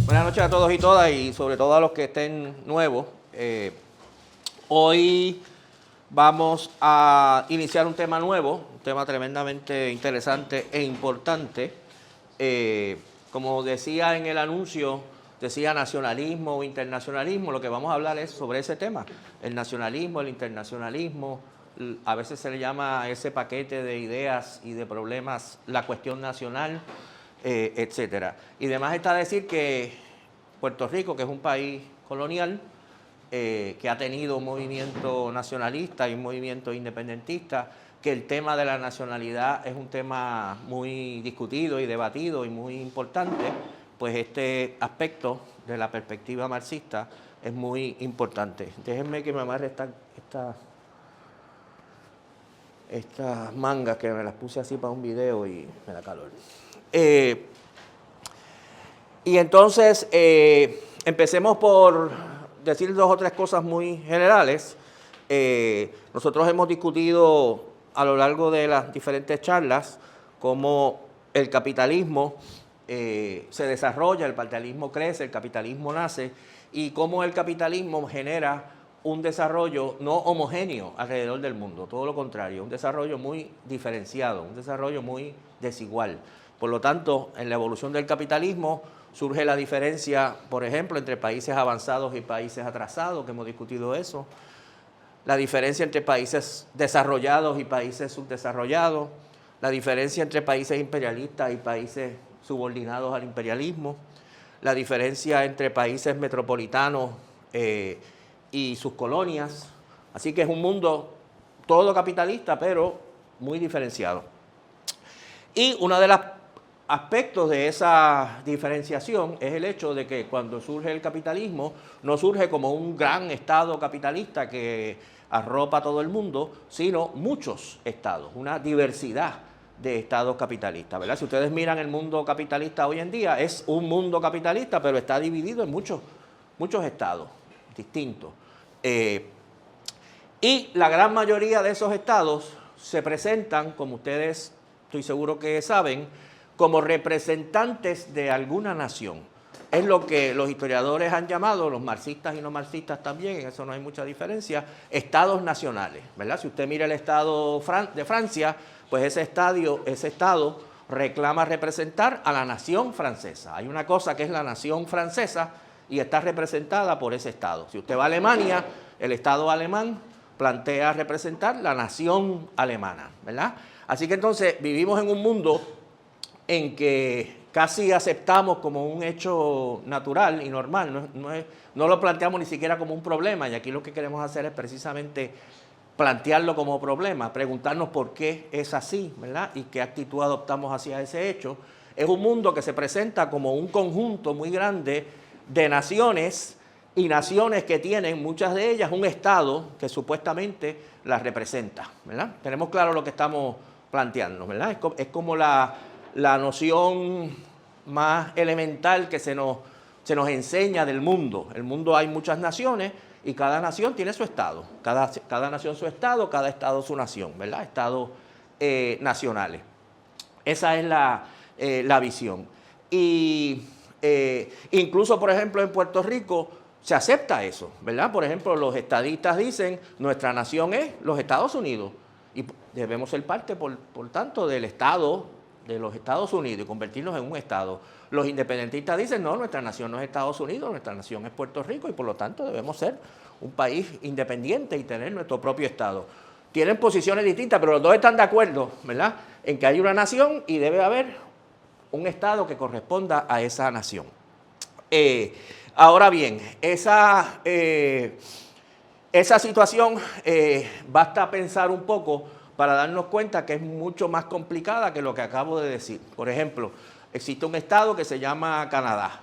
Buenas noches a todos y todas, y sobre todo a los que estén nuevos. Hoy vamos a iniciar un tema nuevo, un tema tremendamente interesante e importante. Como decía en el anuncio, decía nacionalismo o internacionalismo. Lo que vamos a hablar es sobre ese tema, el nacionalismo, el internacionalismo. A veces se le llama a ese paquete de ideas y de problemas la cuestión nacional, etcétera. Y demás está decir que Puerto Rico, que es un país colonial, que ha tenido un movimiento nacionalista y un movimiento independentista, que el tema de la nacionalidad es un tema muy discutido y debatido y muy importante, pues este aspecto de la perspectiva marxista es muy importante. Déjenme que me amarre estas mangas, que me las puse así para un video y me da calor. Y entonces, empecemos por decir dos o tres cosas muy generales. Nosotros hemos discutido a lo largo de las diferentes charlas cómo el capitalismo se desarrolla, el capitalismo crece, el capitalismo nace, y cómo el capitalismo genera un desarrollo no homogéneo alrededor del mundo, todo lo contrario, un desarrollo muy diferenciado, un desarrollo muy desigual. Por lo tanto, en la evolución del capitalismo surge la diferencia, por ejemplo, entre países avanzados y países atrasados, que hemos discutido eso, la diferencia entre países desarrollados y países subdesarrollados, la diferencia entre países imperialistas y países subordinados al imperialismo, la diferencia entre países metropolitanos y sus colonias. Así que es un mundo todo capitalista, pero muy diferenciado. Y uno de los aspectos de esa diferenciación es el hecho de que cuando surge el capitalismo, no surge como un gran estado capitalista que arropa a todo el mundo, sino muchos estados, una diversidad de estados capitalistas, ¿verdad? Si ustedes miran el mundo capitalista hoy en día, es un mundo capitalista, pero está dividido en muchos estados distintos. Y la gran mayoría de esos estados se presentan, como ustedes estoy seguro que saben, como representantes de alguna nación. Es lo que los historiadores han llamado, los marxistas y no marxistas también, en eso no hay mucha diferencia, estados nacionales, ¿verdad? Si usted mira el estado de Francia, pues ese estado reclama representar a la nación francesa. Hay una cosa que es la nación francesa y está representada por ese estado. Si usted va a Alemania, el estado alemán plantea representar la nación alemana, ¿verdad? Así que entonces vivimos en un mundo en que casi aceptamos como un hecho natural y normal, no lo planteamos ni siquiera como un problema, y aquí lo que queremos hacer es precisamente plantearlo como problema, preguntarnos por qué es así, ¿verdad? Y qué actitud adoptamos hacia ese hecho. Es un mundo que se presenta como un conjunto muy grande de naciones, y naciones que tienen, muchas de ellas, un Estado que supuestamente las representa, ¿verdad? Tenemos claro lo que estamos planteando, ¿verdad? Es como la noción más elemental que se nos enseña del mundo. En el mundo hay muchas naciones y cada nación tiene su Estado. Cada nación su Estado, cada Estado su nación, ¿verdad? Estados nacionales. Esa es la visión. Y incluso, por ejemplo, en Puerto Rico se acepta eso, ¿verdad? Por ejemplo, los estadistas dicen, nuestra nación es los Estados Unidos y debemos ser parte, por tanto, del Estado de los Estados Unidos y convertirnos en un Estado. Los independentistas dicen, no, nuestra nación no es Estados Unidos, nuestra nación es Puerto Rico y por lo tanto debemos ser un país independiente y tener nuestro propio Estado. Tienen posiciones distintas, pero los dos están de acuerdo, ¿verdad?, en que hay una nación y debe haber un Estado que corresponda a esa nación. Ahora bien, esa situación basta pensar un poco para darnos cuenta que es mucho más complicada que lo que acabo de decir. Por ejemplo, existe un estado que se llama Canadá,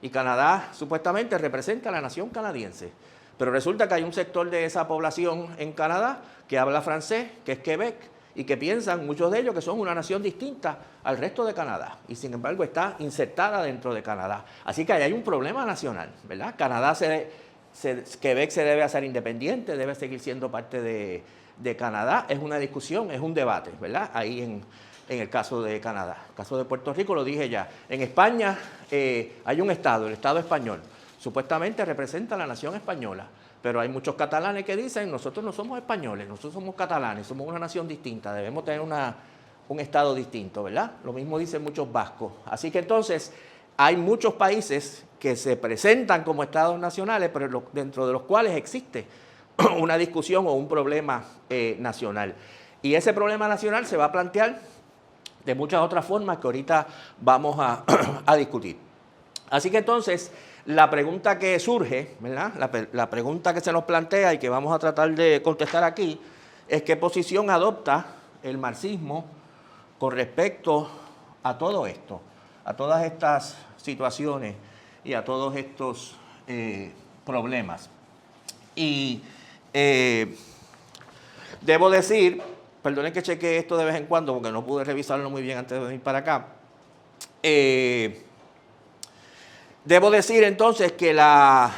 y Canadá supuestamente representa a la nación canadiense, pero resulta que hay un sector de esa población en Canadá que habla francés, que es Quebec, y que piensan, muchos de ellos, que son una nación distinta al resto de Canadá, y sin embargo está insertada dentro de Canadá. Así que ahí hay un problema nacional, ¿verdad? Quebec se debe hacer independiente, debe seguir siendo parte de Canadá. Es una discusión, es un debate, ¿verdad?, ahí en el caso de Canadá. En el caso de Puerto Rico, lo dije ya. En España hay un Estado, el Estado español. Supuestamente representa a la nación española, pero hay muchos catalanes que dicen, nosotros no somos españoles, nosotros somos catalanes, somos una nación distinta, debemos tener un Estado distinto, ¿verdad? Lo mismo dicen muchos vascos. Así que entonces hay muchos países que se presentan como Estados nacionales, pero dentro de los cuales existe una discusión o un problema nacional. Y ese problema nacional se va a plantear de muchas otras formas que ahorita vamos a discutir. Así que entonces, la pregunta que surge, ¿verdad? La pregunta que se nos plantea y que vamos a tratar de contestar aquí, es qué posición adopta el marxismo con respecto a todo esto, a todas estas situaciones y a todos estos problemas. Y debo decir, perdonen que chequee esto de vez en cuando porque no pude revisarlo muy bien antes de venir para acá. Debo decir entonces que la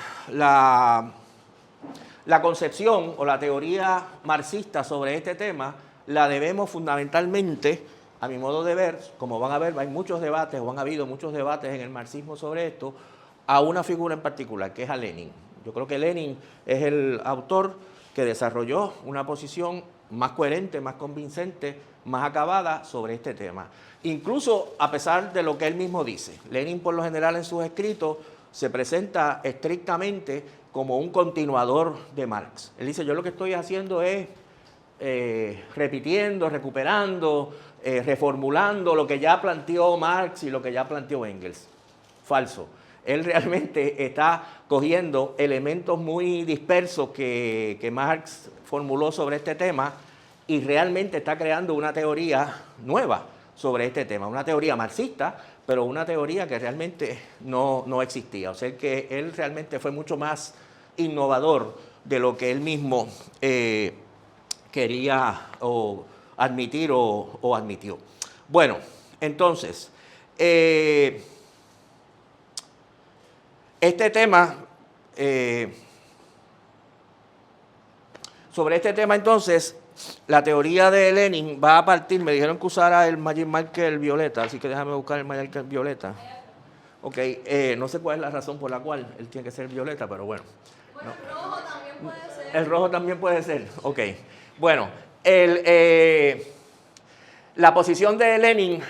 concepción o la teoría marxista sobre este tema la debemos fundamentalmente, a mi modo de ver, como van a ver, hay muchos debates o han habido muchos debates en el marxismo sobre esto, a una figura en particular, que es a Lenin. Yo creo que Lenin es el autor que desarrolló una posición más coherente, más convincente, más acabada sobre este tema. Incluso a pesar de lo que él mismo dice. Lenin, por lo general, en sus escritos se presenta estrictamente como un continuador de Marx. Él dice, yo lo que estoy haciendo es repitiendo, recuperando, reformulando lo que ya planteó Marx y lo que ya planteó Engels. Falso. Él realmente está cogiendo elementos muy dispersos que Marx formuló sobre este tema y realmente está creando una teoría nueva sobre este tema, una teoría marxista, pero una teoría que realmente no existía. O sea que él realmente fue mucho más innovador de lo que él mismo quería admitir o admitió. Bueno, entonces, este tema, sobre este tema entonces, la teoría de Lenin va a partir, me dijeron que usara el Magic Marker violeta, así que déjame buscar el Magic Marker violeta. Ok, no sé cuál es la razón por la cual él tiene que ser violeta, pero bueno. Bueno, el rojo también puede ser. El rojo también puede ser, ok. Bueno, la posición de Lenin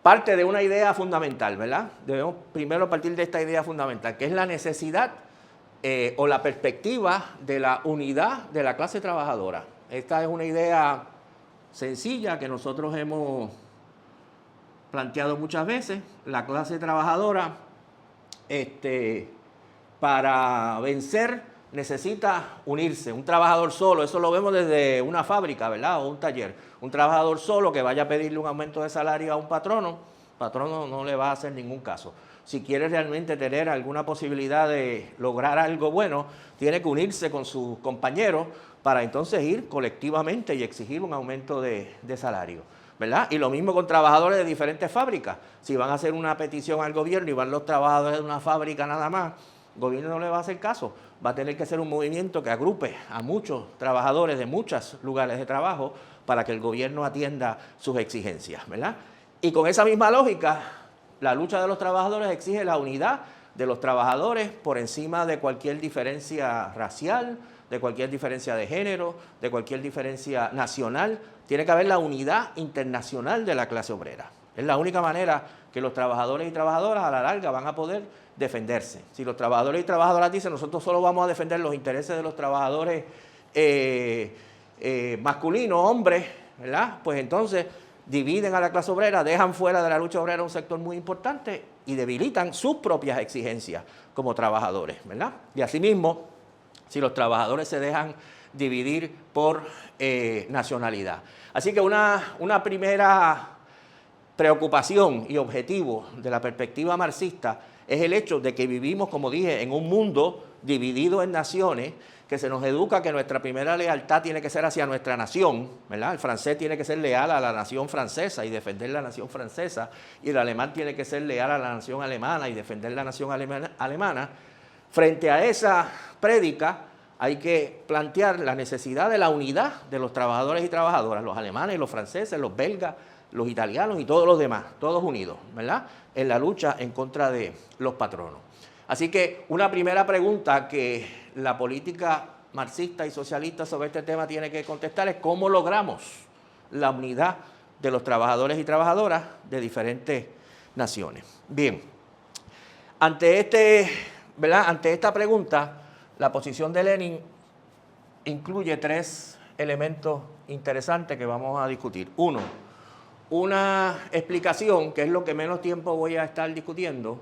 parte de una idea fundamental, ¿verdad? Debemos primero partir de esta idea fundamental, que es la necesidad o la perspectiva de la unidad de la clase trabajadora. Esta es una idea sencilla que nosotros hemos planteado muchas veces. La clase trabajadora, para vencer, necesita unirse. Un trabajador solo, eso lo vemos desde una fábrica, ¿verdad? O un taller. Un trabajador solo que vaya a pedirle un aumento de salario a un patrono, el patrono no le va a hacer ningún caso. Si quiere realmente tener alguna posibilidad de lograr algo bueno, tiene que unirse con sus compañeros para entonces ir colectivamente y exigir un aumento de salario, ¿verdad? Y lo mismo con trabajadores de diferentes fábricas. Si van a hacer una petición al gobierno y van los trabajadores de una fábrica nada más, el gobierno no le va a hacer caso. Va a tener que ser un movimiento que agrupe a muchos trabajadores de muchos lugares de trabajo para que el gobierno atienda sus exigencias, ¿verdad? Y con esa misma lógica, la lucha de los trabajadores exige la unidad de los trabajadores por encima de cualquier diferencia racial, de cualquier diferencia de género, de cualquier diferencia nacional. Tiene que haber la unidad internacional de la clase obrera. Es la única manera que los trabajadores y trabajadoras a la larga van a poder defenderse. Si los trabajadores y trabajadoras dicen nosotros solo vamos a defender los intereses de los trabajadores masculinos, hombres, ¿verdad? Pues entonces dividen a la clase obrera, dejan fuera de la lucha obrera un sector muy importante y debilitan sus propias exigencias como trabajadores, ¿verdad? Y asimismo, si los trabajadores se dejan dividir por nacionalidad. Así que una primera preocupación y objetivo de la perspectiva marxista es el hecho de que vivimos, como dije, en un mundo dividido en naciones, que se nos educa que nuestra primera lealtad tiene que ser hacia nuestra nación, ¿verdad? El francés tiene que ser leal a la nación francesa y defender la nación francesa, y el alemán tiene que ser leal a la nación alemana y defender la nación alemana. Frente a esa prédica hay que plantear la necesidad de la unidad de los trabajadores y trabajadoras, los alemanes, los franceses, los belgas, los italianos y todos los demás, todos unidos, ¿verdad?, en la lucha en contra de los patronos. Así que una primera pregunta que la política marxista y socialista sobre este tema tiene que contestar es cómo logramos la unidad de los trabajadores y trabajadoras de diferentes naciones. Bien, ante esta pregunta, la posición de Lenin incluye 3 elementos interesantes que vamos a discutir. Uno, una explicación, que es lo que menos tiempo voy a estar discutiendo,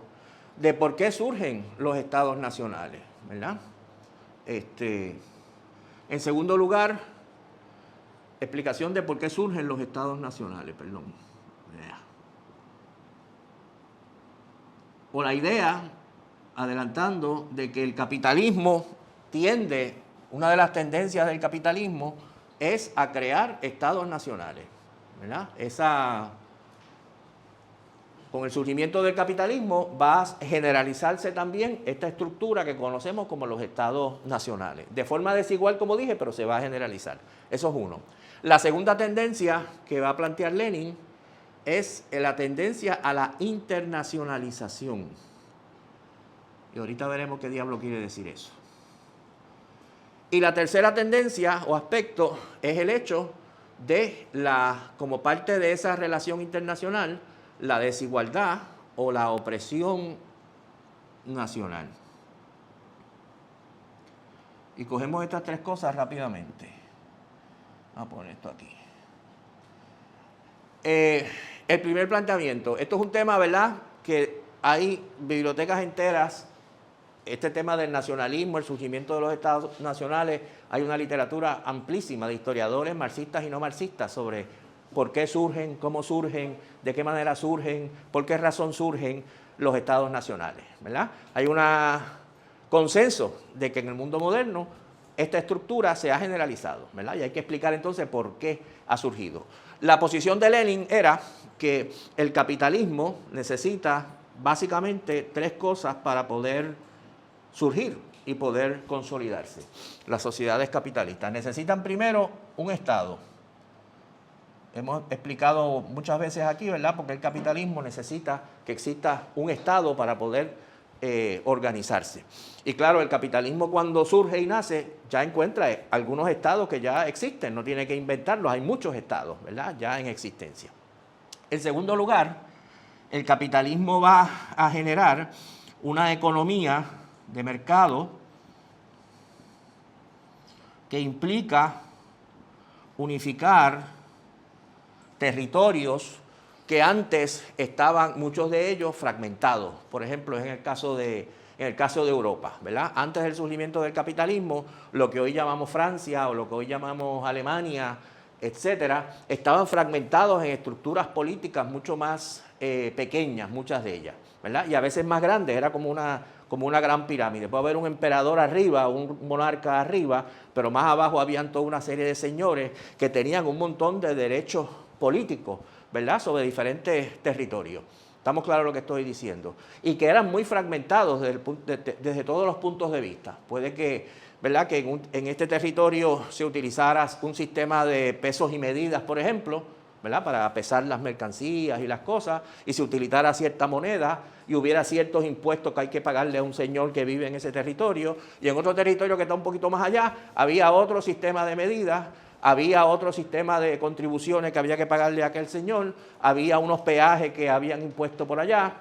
de por qué surgen los estados nacionales, ¿verdad? En segundo lugar, explicación de por qué surgen los estados nacionales, perdón. O la idea, adelantando, de que el capitalismo tiende, una de las tendencias del capitalismo es a crear estados nacionales, ¿verdad? Con el surgimiento del capitalismo va a generalizarse también esta estructura que conocemos como los estados nacionales. De forma desigual, como dije, pero se va a generalizar. Eso es uno. La segunda tendencia que va a plantear Lenin es la tendencia a la internacionalización. Y ahorita veremos qué diablo quiere decir eso. Y la tercera tendencia o aspecto es el hecho de como parte de esa relación internacional, la desigualdad o la opresión nacional. Y cogemos estas 3 cosas rápidamente. Vamos a poner esto aquí. El primer planteamiento. Esto es un tema, ¿verdad?, que hay bibliotecas enteras. Este tema del nacionalismo, el surgimiento de los estados nacionales, hay una literatura amplísima de historiadores marxistas y no marxistas sobre por qué surgen, cómo surgen, de qué manera surgen, por qué razón surgen los estados nacionales, ¿verdad? Hay un consenso de que en el mundo moderno esta estructura se ha generalizado, ¿verdad? Y hay que explicar entonces por qué ha surgido. La posición de Lenin era que el capitalismo necesita básicamente 3 cosas para poder surgir y poder consolidarse. Las sociedades capitalistas necesitan primero un Estado. Hemos explicado muchas veces aquí, ¿verdad?, porque el capitalismo necesita que exista un Estado para poder organizarse. Y claro, el capitalismo cuando surge y nace ya encuentra algunos estados que ya existen, no tiene que inventarlos, hay muchos estados, ¿verdad?, ya en existencia. En segundo lugar, el capitalismo va a generar una economía de mercado que implica unificar territorios que antes estaban, muchos de ellos, fragmentados. Por ejemplo, en el caso de Europa, ¿verdad? Antes del surgimiento del capitalismo, lo que hoy llamamos Francia o lo que hoy llamamos Alemania, etcétera, estaban fragmentados en estructuras políticas mucho más pequeñas, muchas de ellas, ¿verdad? Y a veces más grandes, era como una gran pirámide. Puede haber un emperador arriba, un monarca arriba, pero más abajo habían toda una serie de señores que tenían un montón de derechos políticos, ¿verdad?, sobre diferentes territorios. Estamos claros lo que estoy diciendo. Y que eran muy fragmentados desde todos los puntos de vista. Puede que, ¿verdad?, que en este territorio se utilizara un sistema de pesos y medidas, por ejemplo, ¿verdad?, para pesar las mercancías y las cosas, y se utilizara cierta moneda y hubiera ciertos impuestos que hay que pagarle a un señor que vive en ese territorio, y en otro territorio que está un poquito más allá había otro sistema de medidas, había otro sistema de contribuciones que había que pagarle a aquel señor, había unos peajes que habían impuesto por allá,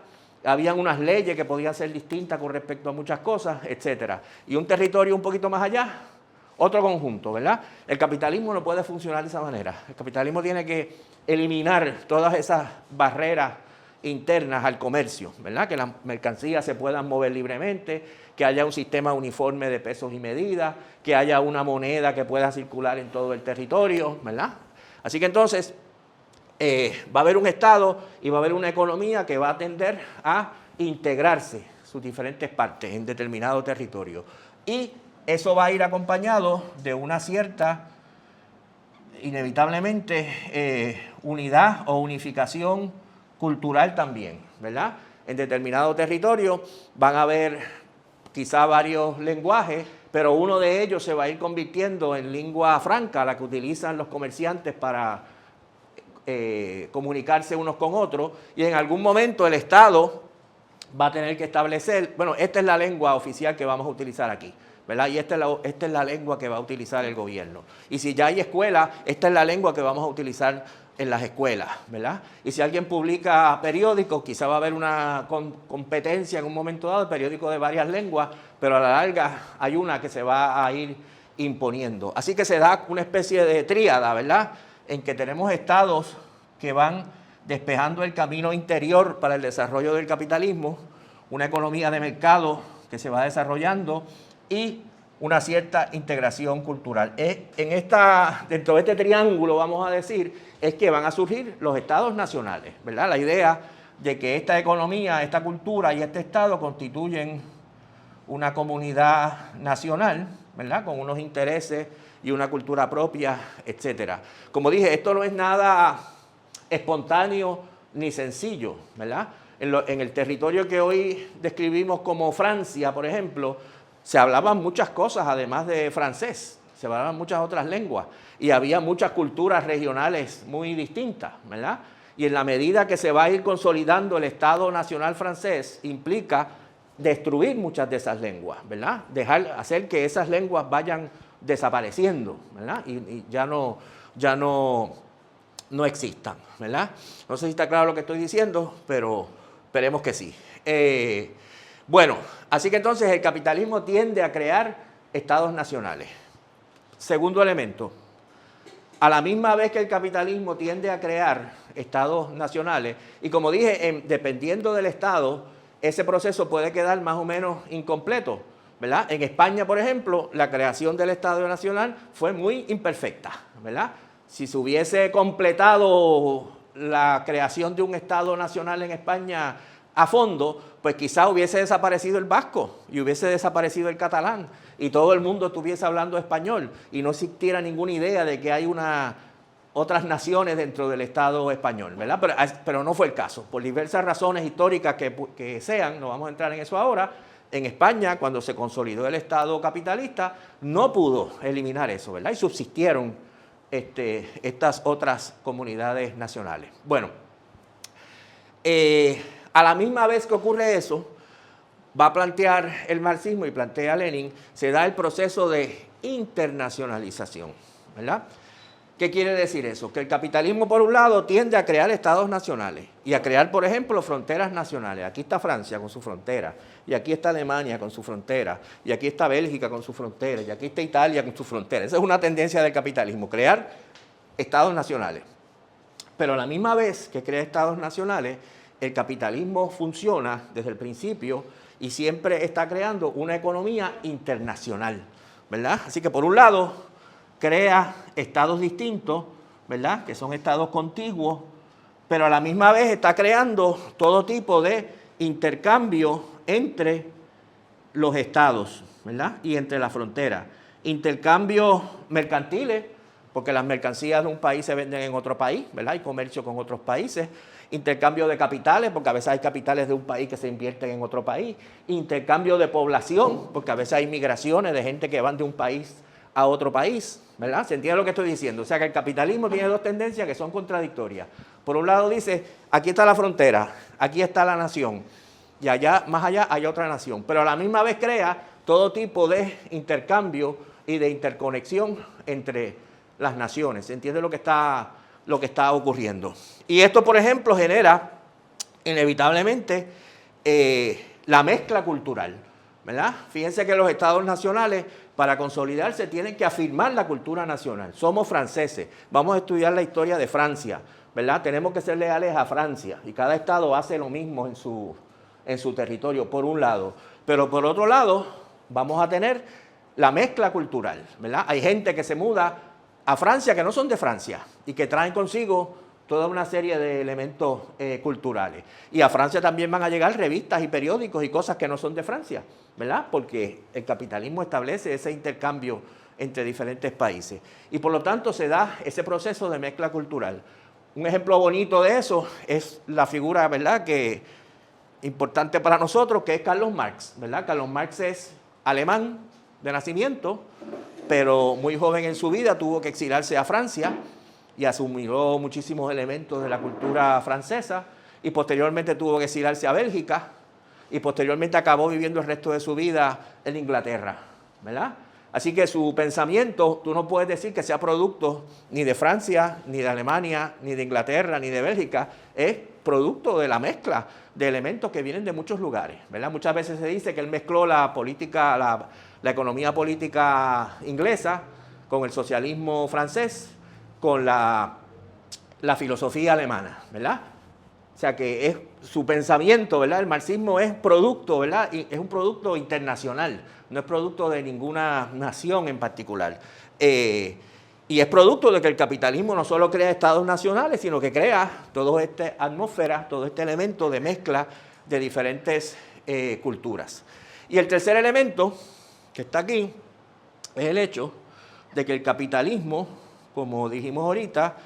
habían unas leyes que podían ser distintas con respecto a muchas cosas, etcétera. Y un territorio un poquito más allá, otro conjunto, ¿verdad? El capitalismo no puede funcionar de esa manera. El capitalismo tiene que eliminar todas esas barreras internas al comercio, ¿verdad? Que las mercancías se puedan mover libremente, que haya un sistema uniforme de pesos y medidas, que haya una moneda que pueda circular en todo el territorio, ¿verdad? Así que entonces va a haber un Estado y va a haber una economía que va a tender a integrarse sus diferentes partes en determinado territorio. Y eso va a ir acompañado de una cierta, inevitablemente, unidad o unificación cultural también, ¿verdad? En determinado territorio van a haber quizá varios lenguajes, pero uno de ellos se va a ir convirtiendo en lengua franca, la que utilizan los comerciantes para comunicarse unos con otros, y en algún momento el Estado va a tener que establecer, bueno, esta es la lengua oficial que vamos a utilizar aquí, ¿verdad? Y esta es la lengua que va a utilizar el gobierno. Y si ya hay escuela, esta es la lengua que vamos a utilizar en las escuelas, ¿verdad? Y si alguien publica periódicos, quizá va a haber una competencia en un momento dado de periódicos de varias lenguas, pero a la larga hay una que se va a ir imponiendo. Así que se da una especie de tríada, ¿verdad?, en que tenemos estados que van despejando el camino interior para el desarrollo del capitalismo, una economía de mercado que se va desarrollando y una cierta integración cultural. Dentro de este triángulo, vamos a decir, es que van a surgir los estados nacionales, ¿verdad? La idea de que esta economía, esta cultura y este estado constituyen una comunidad nacional, ¿verdad?, con unos intereses y una cultura propia, etcétera. Como dije, esto no es nada espontáneo ni sencillo, ¿verdad? En el territorio que hoy describimos como Francia, por ejemplo, se hablaban muchas cosas, además de francés, se hablaban muchas otras lenguas, y había muchas culturas regionales muy distintas, ¿verdad? Y en la medida que se va a ir consolidando el Estado Nacional francés, implica destruir muchas de esas lenguas, ¿verdad? Hacer que esas lenguas vayan desapareciendo, ¿verdad? Y ya no existan, ¿verdad? No sé si está claro lo que estoy diciendo, pero esperemos que sí. Bueno, así que entonces el capitalismo tiende a crear estados nacionales. Segundo elemento, a la misma vez que el capitalismo tiende a crear estados nacionales, y como dije, dependiendo del estado, ese proceso puede quedar más o menos incompleto, ¿verdad? En España, por ejemplo, la creación del Estado Nacional fue muy imperfecta, ¿verdad? Si se hubiese completado la creación de un Estado Nacional en España a fondo, pues quizá hubiese desaparecido el vasco y hubiese desaparecido el catalán y todo el mundo estuviese hablando español y no existiera ninguna idea de que hay otras naciones dentro del Estado español, ¿verdad? Pero no fue el caso. Por diversas razones históricas que sean, no vamos a entrar en eso ahora, en España, cuando se consolidó el Estado capitalista, no pudo eliminar eso, ¿verdad? Y subsistieron estas otras comunidades nacionales. Bueno, a la misma vez que ocurre eso, va a plantear el marxismo y plantea Lenin, se da el proceso de internacionalización, ¿verdad? ¿Qué quiere decir eso? Que el capitalismo, por un lado, tiende a crear estados nacionales y a crear, por ejemplo, fronteras nacionales. Aquí está Francia con su frontera, y aquí está Alemania con su frontera, y aquí está Bélgica con su frontera, y aquí está Italia con su frontera. Esa es una tendencia del capitalismo, crear estados nacionales. Pero a la misma vez que crea estados nacionales, el capitalismo funciona desde el principio y siempre está creando una economía internacional, ¿verdad? Así que, por un lado, crea estados distintos, ¿verdad?, que son estados contiguos, pero a la misma vez está creando todo tipo de intercambio entre los estados, ¿verdad?, y entre las fronteras. Intercambios mercantiles, porque las mercancías de un país se venden en otro país, ¿verdad?, hay comercio con otros países. Intercambio de capitales, porque a veces hay capitales de un país que se invierten en otro país. Intercambio de población, porque a veces hay migraciones de gente que van de un país a otro país, ¿verdad? ¿Se entiende lo que estoy diciendo? O sea que el capitalismo tiene dos tendencias que son contradictorias. Por un lado dice, aquí está la frontera, aquí está la nación, y allá, más allá, hay otra nación. Pero a la misma vez crea todo tipo de intercambio y de interconexión entre las naciones. ¿Se entiende lo que está ocurriendo? Y esto, por ejemplo, genera inevitablemente la mezcla cultural, ¿verdad? Fíjense que los estados nacionales, para consolidarse, tienen que afirmar la cultura nacional. Somos franceses, vamos a estudiar la historia de Francia, ¿verdad? Tenemos que ser leales a Francia y cada estado hace lo mismo en su territorio, por un lado. Pero por otro lado, vamos a tener la mezcla cultural, ¿verdad? Hay gente que se muda a Francia que no son de Francia y que traen consigo toda una serie de elementos culturales. Y a Francia también van a llegar revistas y periódicos y cosas que no son de Francia, ¿verdad? Porque el capitalismo establece ese intercambio entre diferentes países. Y por lo tanto se da ese proceso de mezcla cultural. Un ejemplo bonito de eso es la figura, ¿verdad?, que importante para nosotros, que es Carlos Marx, ¿verdad? Carlos Marx es alemán de nacimiento, pero muy joven en su vida tuvo que exilarse a Francia y asumió muchísimos elementos de la cultura francesa y posteriormente tuvo que exiliarse a Bélgica y posteriormente acabó viviendo el resto de su vida en Inglaterra, ¿verdad? Así que su pensamiento, tú no puedes decir que sea producto ni de Francia, ni de Alemania, ni de Inglaterra, ni de Bélgica, es producto de la mezcla de elementos que vienen de muchos lugares, ¿verdad? Muchas veces se dice que él mezcló la política, la economía política inglesa con el socialismo francés, con la filosofía alemana, ¿verdad? O sea que es su pensamiento, ¿verdad? El marxismo es producto, ¿verdad? Y es un producto internacional, no es producto de ninguna nación en particular. Y es producto de que el capitalismo no solo crea estados nacionales, sino que crea toda esta atmósfera, todo este elemento de mezcla de diferentes culturas. Y el tercer elemento que está aquí es el hecho de que el capitalismo, como dijimos ahorita,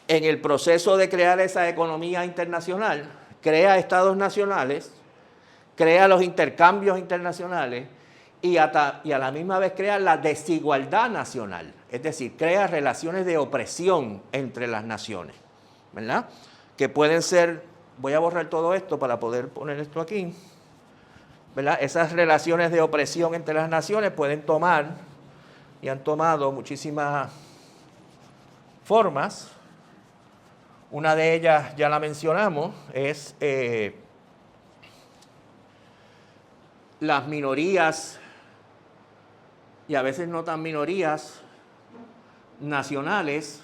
en el proceso de crear esa economía internacional, crea estados nacionales, crea los intercambios internacionales y a la misma vez crea la desigualdad nacional, es decir, crea relaciones de opresión entre las naciones, ¿verdad? Que pueden ser, voy a borrar todo esto para poder poner esto aquí, ¿verdad? Esas relaciones de opresión entre las naciones pueden tomar y han tomado muchísimas formas. Una de ellas, ya la mencionamos, es las minorías, y a veces no tan minorías, nacionales,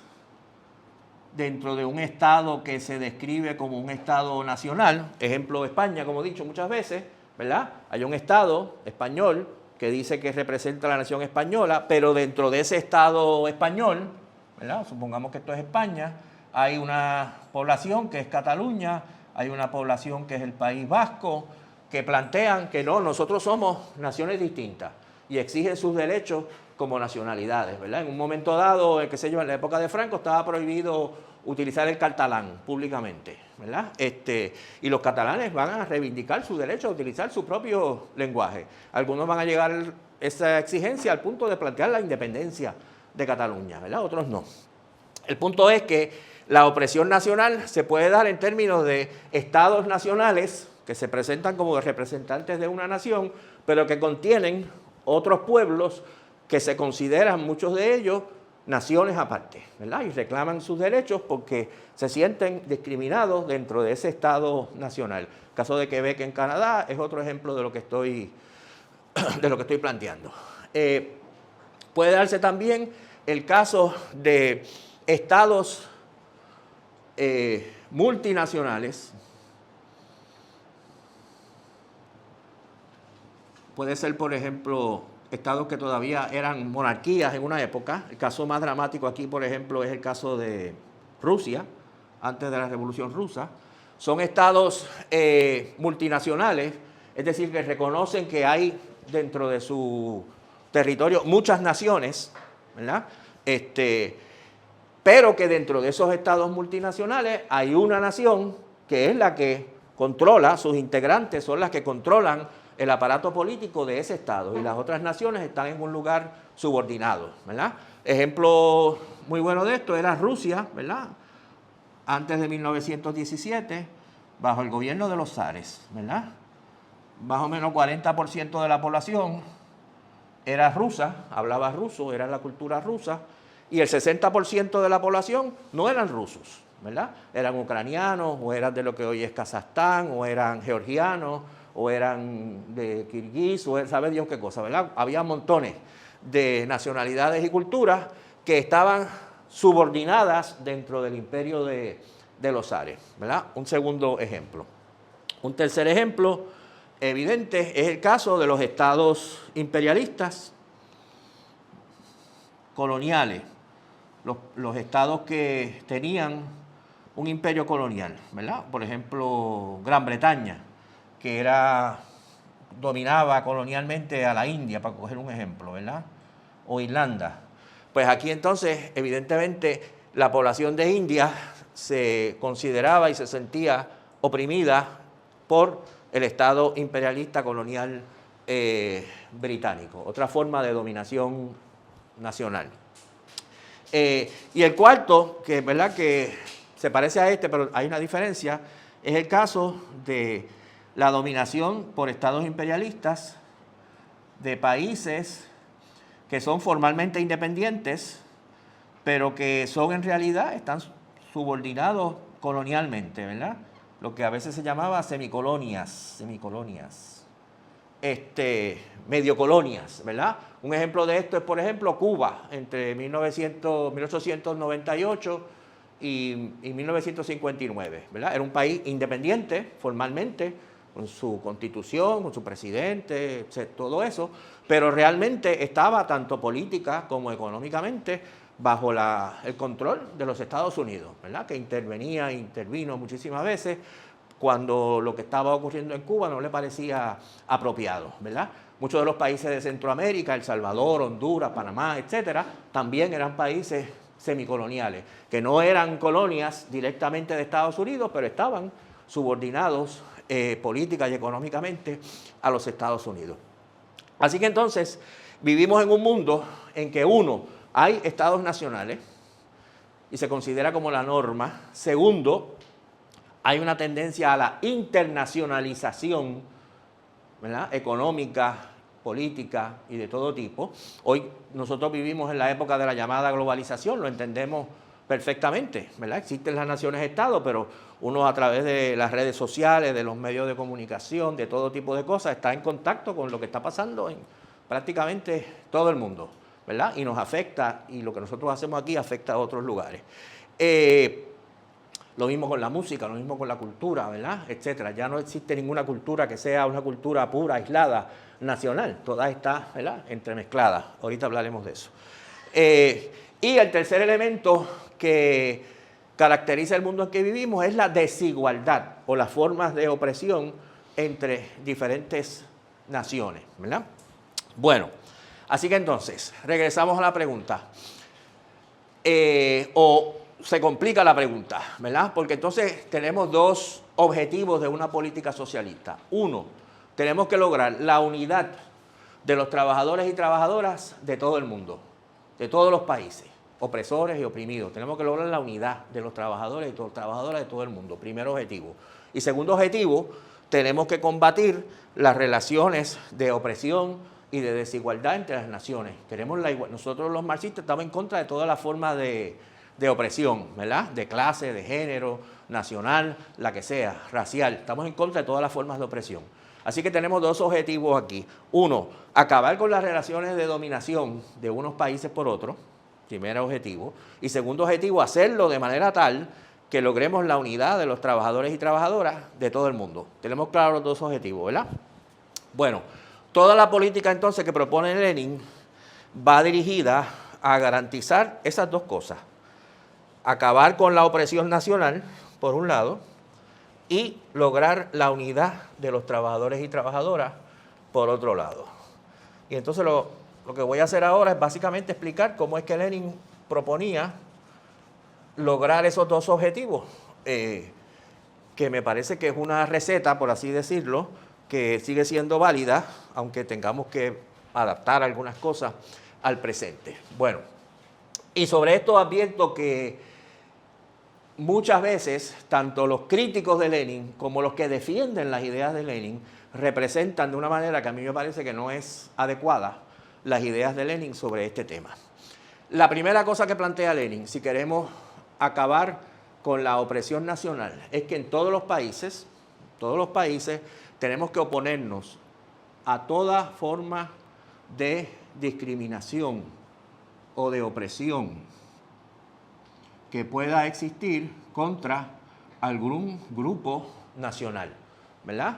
dentro de un Estado que se describe como un Estado nacional. Ejemplo, España, como he dicho muchas veces, ¿verdad? Hay un Estado español que dice que representa a la nación española, pero dentro de ese Estado español, ¿verdad? Supongamos que esto es España, hay una población que es Cataluña, hay una población que es el País Vasco, que plantean que no, nosotros somos naciones distintas y exigen sus derechos como nacionalidades, ¿verdad? En un momento dado, qué sé yo, en la época de Franco estaba prohibido utilizar el catalán públicamente, ¿verdad? Y los catalanes van a reivindicar su derecho a utilizar su propio lenguaje. Algunos van a llegar a esa exigencia al punto de plantear la independencia de Cataluña, ¿verdad? Otros no. El punto es que la opresión nacional se puede dar en términos de estados nacionales que se presentan como representantes de una nación, pero que contienen otros pueblos que se consideran, muchos de ellos, naciones aparte, ¿verdad? Y reclaman sus derechos porque se sienten discriminados dentro de ese Estado nacional. El caso de Quebec en Canadá es otro ejemplo de lo que estoy planteando. Puede darse también el caso de estados multinacionales. Puede ser, por ejemplo, estados que todavía eran monarquías en una época. El caso más dramático aquí, por ejemplo, es el caso de Rusia, antes de la Revolución Rusa. Son estados multinacionales, es decir, que reconocen que hay dentro de su territorio muchas naciones, ¿verdad? Pero que dentro de esos estados multinacionales hay una nación que es la que controla, sus integrantes son las que controlan el aparato político de ese estado y las otras naciones están en un lugar subordinado, ¿verdad? Ejemplo muy bueno de esto era Rusia, ¿verdad? Antes de 1917, bajo el gobierno de los zares, ¿verdad? Más o menos 40% de la población era rusa, hablaba ruso, era la cultura rusa, y el 60% de la población no eran rusos, ¿verdad? Eran ucranianos, o eran de lo que hoy es Kazajstán, o eran georgianos, o eran de kirguís, o sabe Dios qué cosa, ¿verdad? Había montones de nacionalidades y culturas que estaban subordinadas dentro del imperio de los zares, ¿verdad? Un segundo ejemplo. Un tercer ejemplo evidente es el caso de los estados imperialistas coloniales, los estados que tenían un imperio colonial, ¿verdad? Por ejemplo, Gran Bretaña, que dominaba colonialmente a la India, para coger un ejemplo, ¿verdad? O Irlanda. Pues aquí entonces, evidentemente, la población de India se consideraba y se sentía oprimida por el Estado imperialista colonial británico, otra forma de dominación nacional. Y el cuarto, que es verdad que se parece a este, pero hay una diferencia, es el caso de la dominación por estados imperialistas de países que son formalmente independientes, pero que son en realidad, están subordinados colonialmente, ¿verdad? Lo que a veces se llamaba semicolonias, medio colonias, ¿verdad? Un ejemplo de esto es, por ejemplo, Cuba, entre 1898 y 1959, ¿verdad? Era un país independiente, formalmente, con su constitución, con su presidente, todo eso, pero realmente estaba tanto política como económicamente bajo el control de los Estados Unidos, ¿verdad? Que intervino muchísimas veces cuando lo que estaba ocurriendo en Cuba no le parecía apropiado, ¿verdad? Muchos de los países de Centroamérica, El Salvador, Honduras, Panamá, etcétera, también eran países semicoloniales, que no eran colonias directamente de Estados Unidos, pero estaban subordinados política y económicamente a los Estados Unidos. Así que entonces vivimos en un mundo en que hay estados nacionales y se considera como la norma. Segundo, hay una tendencia a la internacionalización, ¿verdad? Económica, política y de todo tipo. Hoy nosotros vivimos en la época de la llamada globalización, lo entendemos perfectamente, ¿verdad? Existen las naciones-estado, pero uno a través de las redes sociales, de los medios de comunicación, de todo tipo de cosas, está en contacto con lo que está pasando en prácticamente todo el mundo, ¿verdad? Y nos afecta, y lo que nosotros hacemos aquí afecta a otros lugares. Lo mismo con la música, lo mismo con la cultura, ¿verdad? Etcétera. Ya no existe ninguna cultura que sea una cultura pura, aislada, nacional. Toda está, ¿verdad?, entremezclada. Ahorita hablaremos de eso. Y el tercer elemento que caracteriza el mundo en que vivimos es la desigualdad o las formas de opresión entre diferentes naciones, ¿verdad? Bueno, así que entonces, regresamos a la pregunta. Se complica la pregunta, ¿verdad? Porque entonces tenemos dos objetivos de una política socialista. Uno, tenemos que lograr la unidad de los trabajadores y trabajadoras de todo el mundo, de todos los países, opresores y oprimidos. Tenemos que lograr la unidad de los trabajadores y trabajadoras de todo el mundo, primer objetivo. Y segundo objetivo, tenemos que combatir las relaciones de opresión y de desigualdad entre las naciones. Queremos la igualdad. Nosotros los marxistas estamos en contra de todas las formas de opresión, ¿verdad? De clase, de género, nacional, la que sea, racial. Estamos en contra de todas las formas de opresión. Así que tenemos dos objetivos aquí. Uno, acabar con las relaciones de dominación de unos países por otros, primer objetivo. Y segundo objetivo, hacerlo de manera tal que logremos la unidad de los trabajadores y trabajadoras de todo el mundo. Tenemos claros los dos objetivos, ¿verdad? Bueno, toda la política entonces que propone Lenin va dirigida a garantizar esas dos cosas. Acabar con la opresión nacional, por un lado, y lograr la unidad de los trabajadores y trabajadoras, por otro lado. Y entonces lo que voy a hacer ahora es básicamente explicar cómo es que Lenin proponía lograr esos dos objetivos, que me parece que es una receta, por así decirlo, que sigue siendo válida, aunque tengamos que adaptar algunas cosas al presente. Bueno, y sobre esto advierto que muchas veces, tanto los críticos de Lenin como los que defienden las ideas de Lenin representan de una manera que a mí me parece que no es adecuada las ideas de Lenin sobre este tema. La primera cosa que plantea Lenin, si queremos acabar con la opresión nacional, es que en todos los países, tenemos que oponernos a toda forma de discriminación o de opresión que pueda existir contra algún grupo nacional, ¿verdad?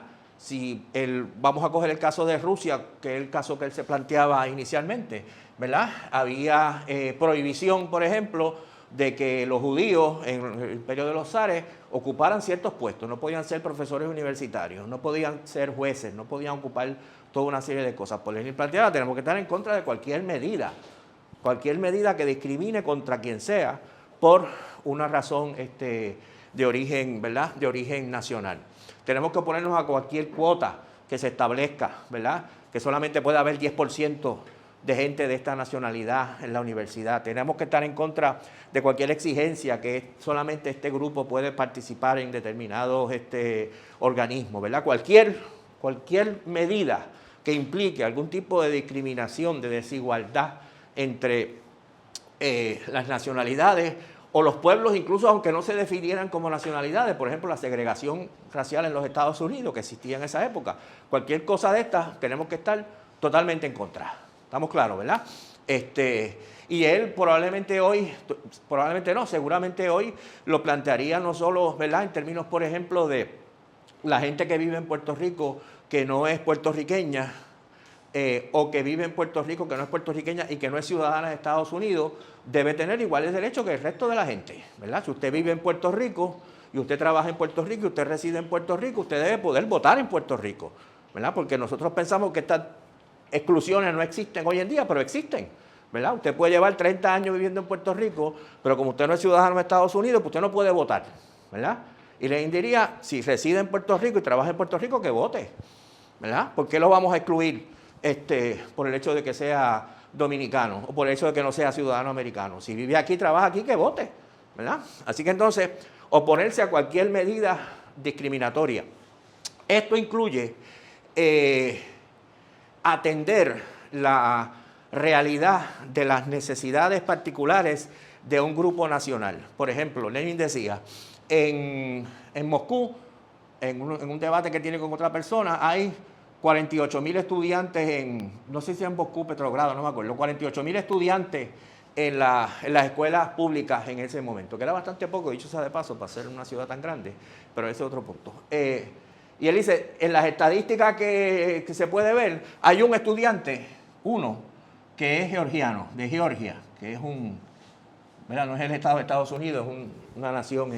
Vamos a coger el caso de Rusia, que es el caso que él se planteaba inicialmente, ¿verdad? Había prohibición, por ejemplo, de que los judíos en el imperio de los zares ocuparan ciertos puestos. No podían ser profesores universitarios, no podían ser jueces, no podían ocupar toda una serie de cosas. Por Lenin planteaba, tenemos que estar en contra de cualquier medida que discrimine contra quien sea, por una razón de origen, ¿verdad?, de origen nacional. Tenemos que oponernos a cualquier cuota que se establezca, ¿verdad?, que solamente pueda haber 10% de gente de esta nacionalidad en la universidad. Tenemos que estar en contra de cualquier exigencia que solamente este grupo puede participar en determinados organismos, ¿verdad? Cualquier medida que implique algún tipo de discriminación, de desigualdad entre las nacionalidades o los pueblos, incluso aunque no se definieran como nacionalidades, por ejemplo, la segregación racial en los Estados Unidos que existía en esa época. Cualquier cosa de estas tenemos que estar totalmente en contra. ¿Estamos claros, verdad? Y él probablemente no, seguramente hoy lo plantearía no solo, ¿verdad?, en términos, por ejemplo, de la gente que vive en Puerto Rico que no es puertorriqueña, o que vive en Puerto Rico que no es puertorriqueña y que no es ciudadana de Estados Unidos, debe tener iguales derechos que el resto de la gente, ¿verdad? Si usted vive en Puerto Rico y usted trabaja en Puerto Rico y usted reside en Puerto Rico, usted debe poder votar en Puerto Rico, ¿verdad? Porque nosotros pensamos que estas exclusiones no existen hoy en día, pero existen, ¿verdad? Usted puede llevar 30 años viviendo en Puerto Rico, pero como usted no es ciudadano de Estados Unidos, pues usted no puede votar, ¿verdad? Y le diría, si reside en Puerto Rico y trabaja en Puerto Rico, que vote, ¿verdad? ¿Por qué lo vamos a excluir por el hecho de que sea dominicano o por el hecho de que no sea ciudadano americano? Si vive aquí, trabaja aquí, que vote, ¿verdad? Así que entonces, oponerse a cualquier medida discriminatoria. Esto incluye atender la realidad de las necesidades particulares de un grupo nacional. Por ejemplo, Lenin decía, en Moscú, en un debate que tiene con otra persona, hay 48.000 estudiantes no sé si en Moscú, Petrogrado, no me acuerdo, 48.000 estudiantes en las escuelas públicas en ese momento, que era bastante poco, dicho sea de paso, para ser una ciudad tan grande, pero ese es otro punto. Y él dice, en las estadísticas que se puede ver, hay un estudiante, uno, que es georgiano, de Georgia, que es ¿verdad? No es el estado de Estados Unidos, es una nación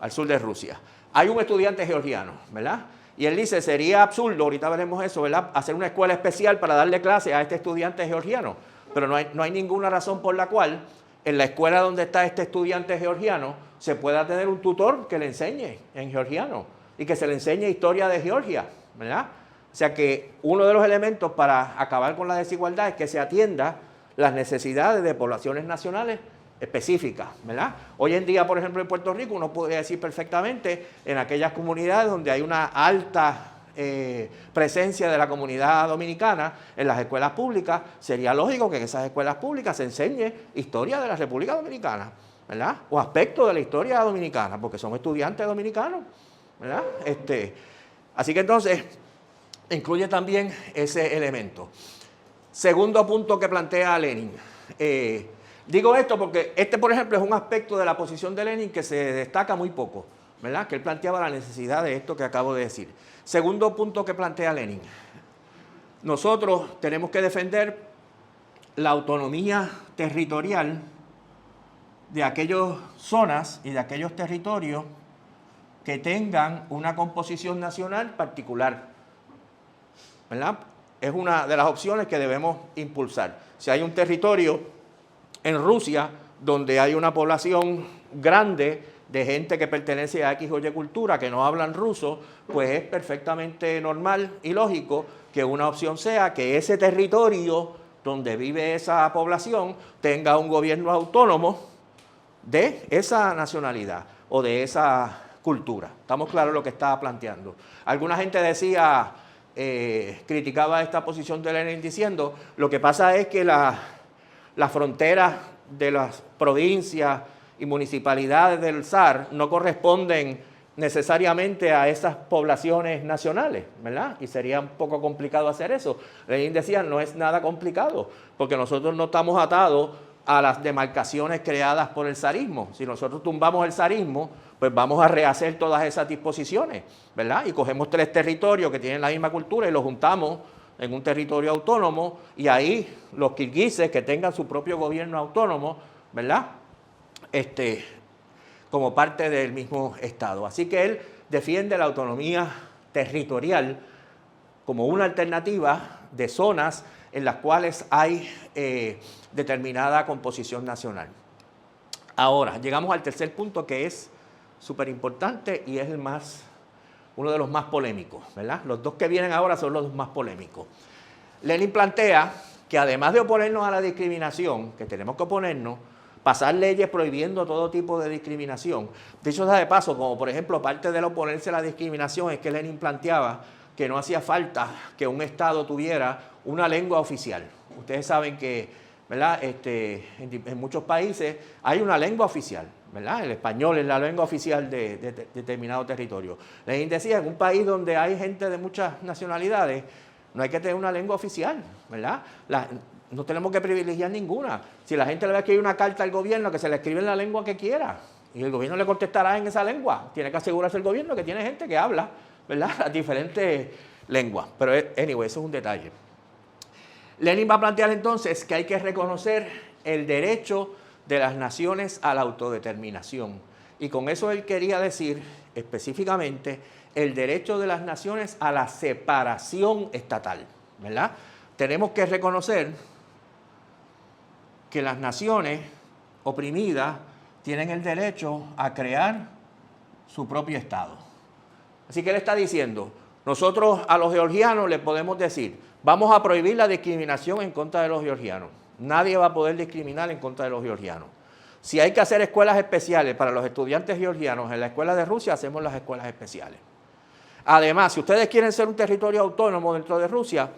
al sur de Rusia. Hay un estudiante georgiano, ¿verdad? Y él dice, sería absurdo, ahorita veremos eso, ¿verdad?, hacer una escuela especial para darle clase a este estudiante georgiano. Pero no hay ninguna razón por la cual en la escuela donde está este estudiante georgiano se pueda tener un tutor que le enseñe en georgiano y que se le enseñe historia de Georgia, ¿verdad? O sea que uno de los elementos para acabar con la desigualdad es que se atienda las necesidades de poblaciones nacionales específicas, ¿verdad? Hoy en día, por ejemplo, en Puerto Rico, uno podría decir perfectamente en aquellas comunidades donde hay una alta presencia de la comunidad dominicana en las escuelas públicas, sería lógico que en esas escuelas públicas se enseñe historia de la República Dominicana, ¿verdad? O aspectos de la historia dominicana, porque son estudiantes dominicanos, ¿verdad? Así que entonces incluye también ese elemento. Segundo punto que plantea Lenin. Digo esto porque por ejemplo, es un aspecto de la posición de Lenin que se destaca muy poco, ¿verdad? Que él planteaba la necesidad de esto que acabo de decir. Segundo punto que plantea Lenin. Nosotros tenemos que defender la autonomía territorial de aquellas zonas y de aquellos territorios que tengan una composición nacional particular, ¿verdad? Es una de las opciones que debemos impulsar. Si hay un territorio en Rusia donde hay una población grande de gente que pertenece a X o Y cultura, que no hablan ruso, pues es perfectamente normal y lógico que una opción sea que ese territorio donde vive esa población tenga un gobierno autónomo de esa nacionalidad o de esa cultura. ¿Estamos claros lo que estaba planteando? Alguna gente decía, criticaba esta posición de Lenin diciendo, lo que pasa es que las fronteras de las provincias y municipalidades del zar no corresponden necesariamente a esas poblaciones nacionales, ¿verdad? Y sería un poco complicado hacer eso. Lenin decía, no es nada complicado, porque nosotros no estamos atados a las demarcaciones creadas por el zarismo. Si nosotros tumbamos el zarismo, pues vamos a rehacer todas esas disposiciones, ¿verdad? Y cogemos 3 territorios que tienen la misma cultura y los juntamos en un territorio autónomo, y ahí los kirguises que tengan su propio gobierno autónomo, ¿verdad?, como parte del mismo Estado. Así que él defiende la autonomía territorial como una alternativa de zonas en las cuales hay determinada composición nacional. Ahora, llegamos al tercer punto, que es súper importante y es uno de los más polémicos, ¿verdad? Los dos que vienen ahora son los más polémicos. Lenin plantea que además de oponernos a la discriminación, que tenemos que oponernos, pasar leyes prohibiendo todo tipo de discriminación. Dicho sea de paso, como por ejemplo parte del oponerse a la discriminación es que Lenin planteaba que no hacía falta que un Estado tuviera una lengua oficial. Ustedes saben que, ¿verdad? En muchos países hay una lengua oficial, ¿verdad? El español es la lengua oficial de determinado territorio. Lenin decía que en un país donde hay gente de muchas nacionalidades, no hay que tener una lengua oficial, ¿verdad? No tenemos que privilegiar ninguna. Si la gente le va a escribir una carta al gobierno, que se le escribe en la lengua que quiera, y el gobierno le contestará en esa lengua. Tiene que asegurarse el gobierno que tiene gente que habla, ¿verdad?, las diferentes lenguas. Pero, anyway, eso es un detalle. Lenin va a plantear entonces que hay que reconocer el derecho de las naciones a la autodeterminación. Y con eso él quería decir específicamente el derecho de las naciones a la separación estatal, ¿verdad? Tenemos que reconocer que las naciones oprimidas tienen el derecho a crear su propio Estado. Así que él está diciendo, nosotros a los georgianos les podemos decir, vamos a prohibir la discriminación en contra de los georgianos. Nadie va a poder discriminar en contra de los georgianos. Si hay que hacer escuelas especiales para los estudiantes georgianos en la escuela de Rusia, hacemos las escuelas especiales. Además, si ustedes quieren ser un territorio autónomo dentro de Rusia,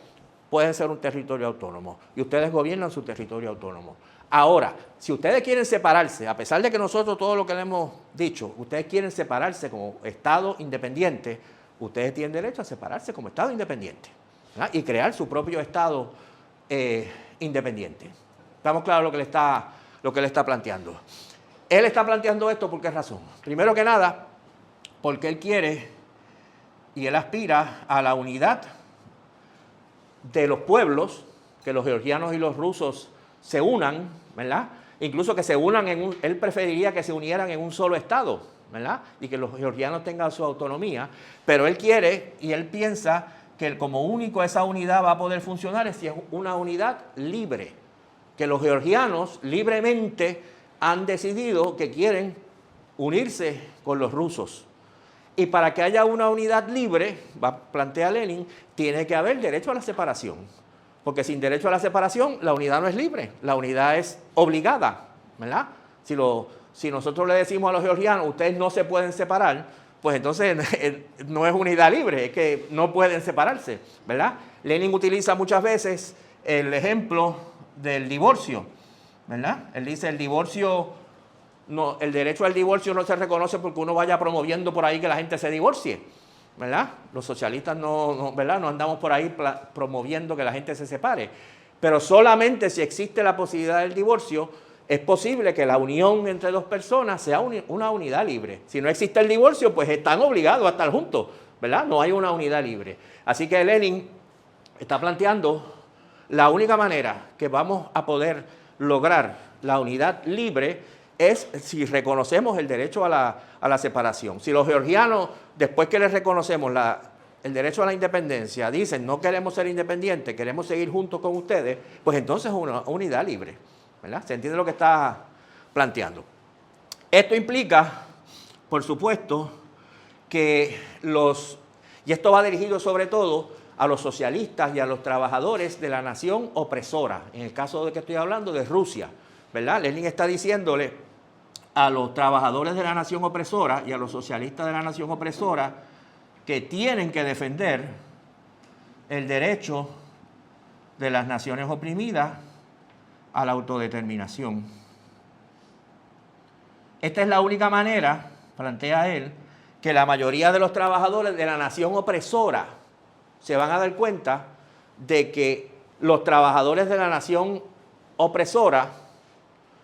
pueden ser un territorio autónomo y ustedes gobiernan su territorio autónomo. Ahora, si ustedes quieren separarse, a pesar de que nosotros todo lo que le hemos dicho, ustedes quieren separarse como Estado independiente, ustedes tienen derecho a separarse como Estado independiente, ¿verdad? Y crear su propio Estado independiente. ¿Estamos claros lo que le está planteando? Él está planteando esto ¿por qué razón? Primero que nada, porque él quiere y él aspira a la unidad de los pueblos, que los georgianos y los rusos se unan, ¿verdad? Incluso que se unan él preferiría que se unieran en un solo Estado, ¿verdad? Y que los georgianos tengan su autonomía, pero él quiere y él piensa que como único esa unidad va a poder funcionar es si es una unidad libre, que los georgianos libremente han decidido que quieren unirse con los rusos. Y para que haya una unidad libre, plantea Lenin, tiene que haber derecho a la separación. Porque sin derecho a la separación, la unidad no es libre, la unidad es obligada, ¿verdad? Si nosotros le decimos a los georgianos, ustedes no se pueden separar, pues entonces no es unidad libre, es que no pueden separarse, ¿verdad? Lenin utiliza muchas veces el ejemplo del divorcio, ¿verdad? Él dice, el derecho al divorcio no se reconoce porque uno vaya promoviendo por ahí que la gente se divorcie, ¿verdad? Los socialistas ¿verdad? No andamos por ahí promoviendo que la gente se separe, pero solamente si existe la posibilidad del divorcio, es posible que la unión entre dos personas sea una unidad libre. Si no existe el divorcio, pues están obligados a estar juntos, ¿verdad? No hay una unidad libre. Así que Lenin está planteando la única manera que vamos a poder lograr la unidad libre es si reconocemos el derecho a la separación. Si los georgianos, después que les reconocemos el derecho a la independencia, dicen no queremos ser independientes, queremos seguir juntos con ustedes, pues entonces es una unidad libre, ¿verdad? ¿Se entiende lo que está planteando? Esto implica, por supuesto, que y esto va dirigido sobre todo a los socialistas y a los trabajadores de la nación opresora, en el caso de que estoy hablando de Rusia, ¿verdad? Lenin está diciéndole a los trabajadores de la nación opresora y a los socialistas de la nación opresora que tienen que defender el derecho de las naciones oprimidas a la autodeterminación. Esta es la única manera, plantea él, que la mayoría de los trabajadores de la nación opresora se van a dar cuenta de que los trabajadores de la nación opresora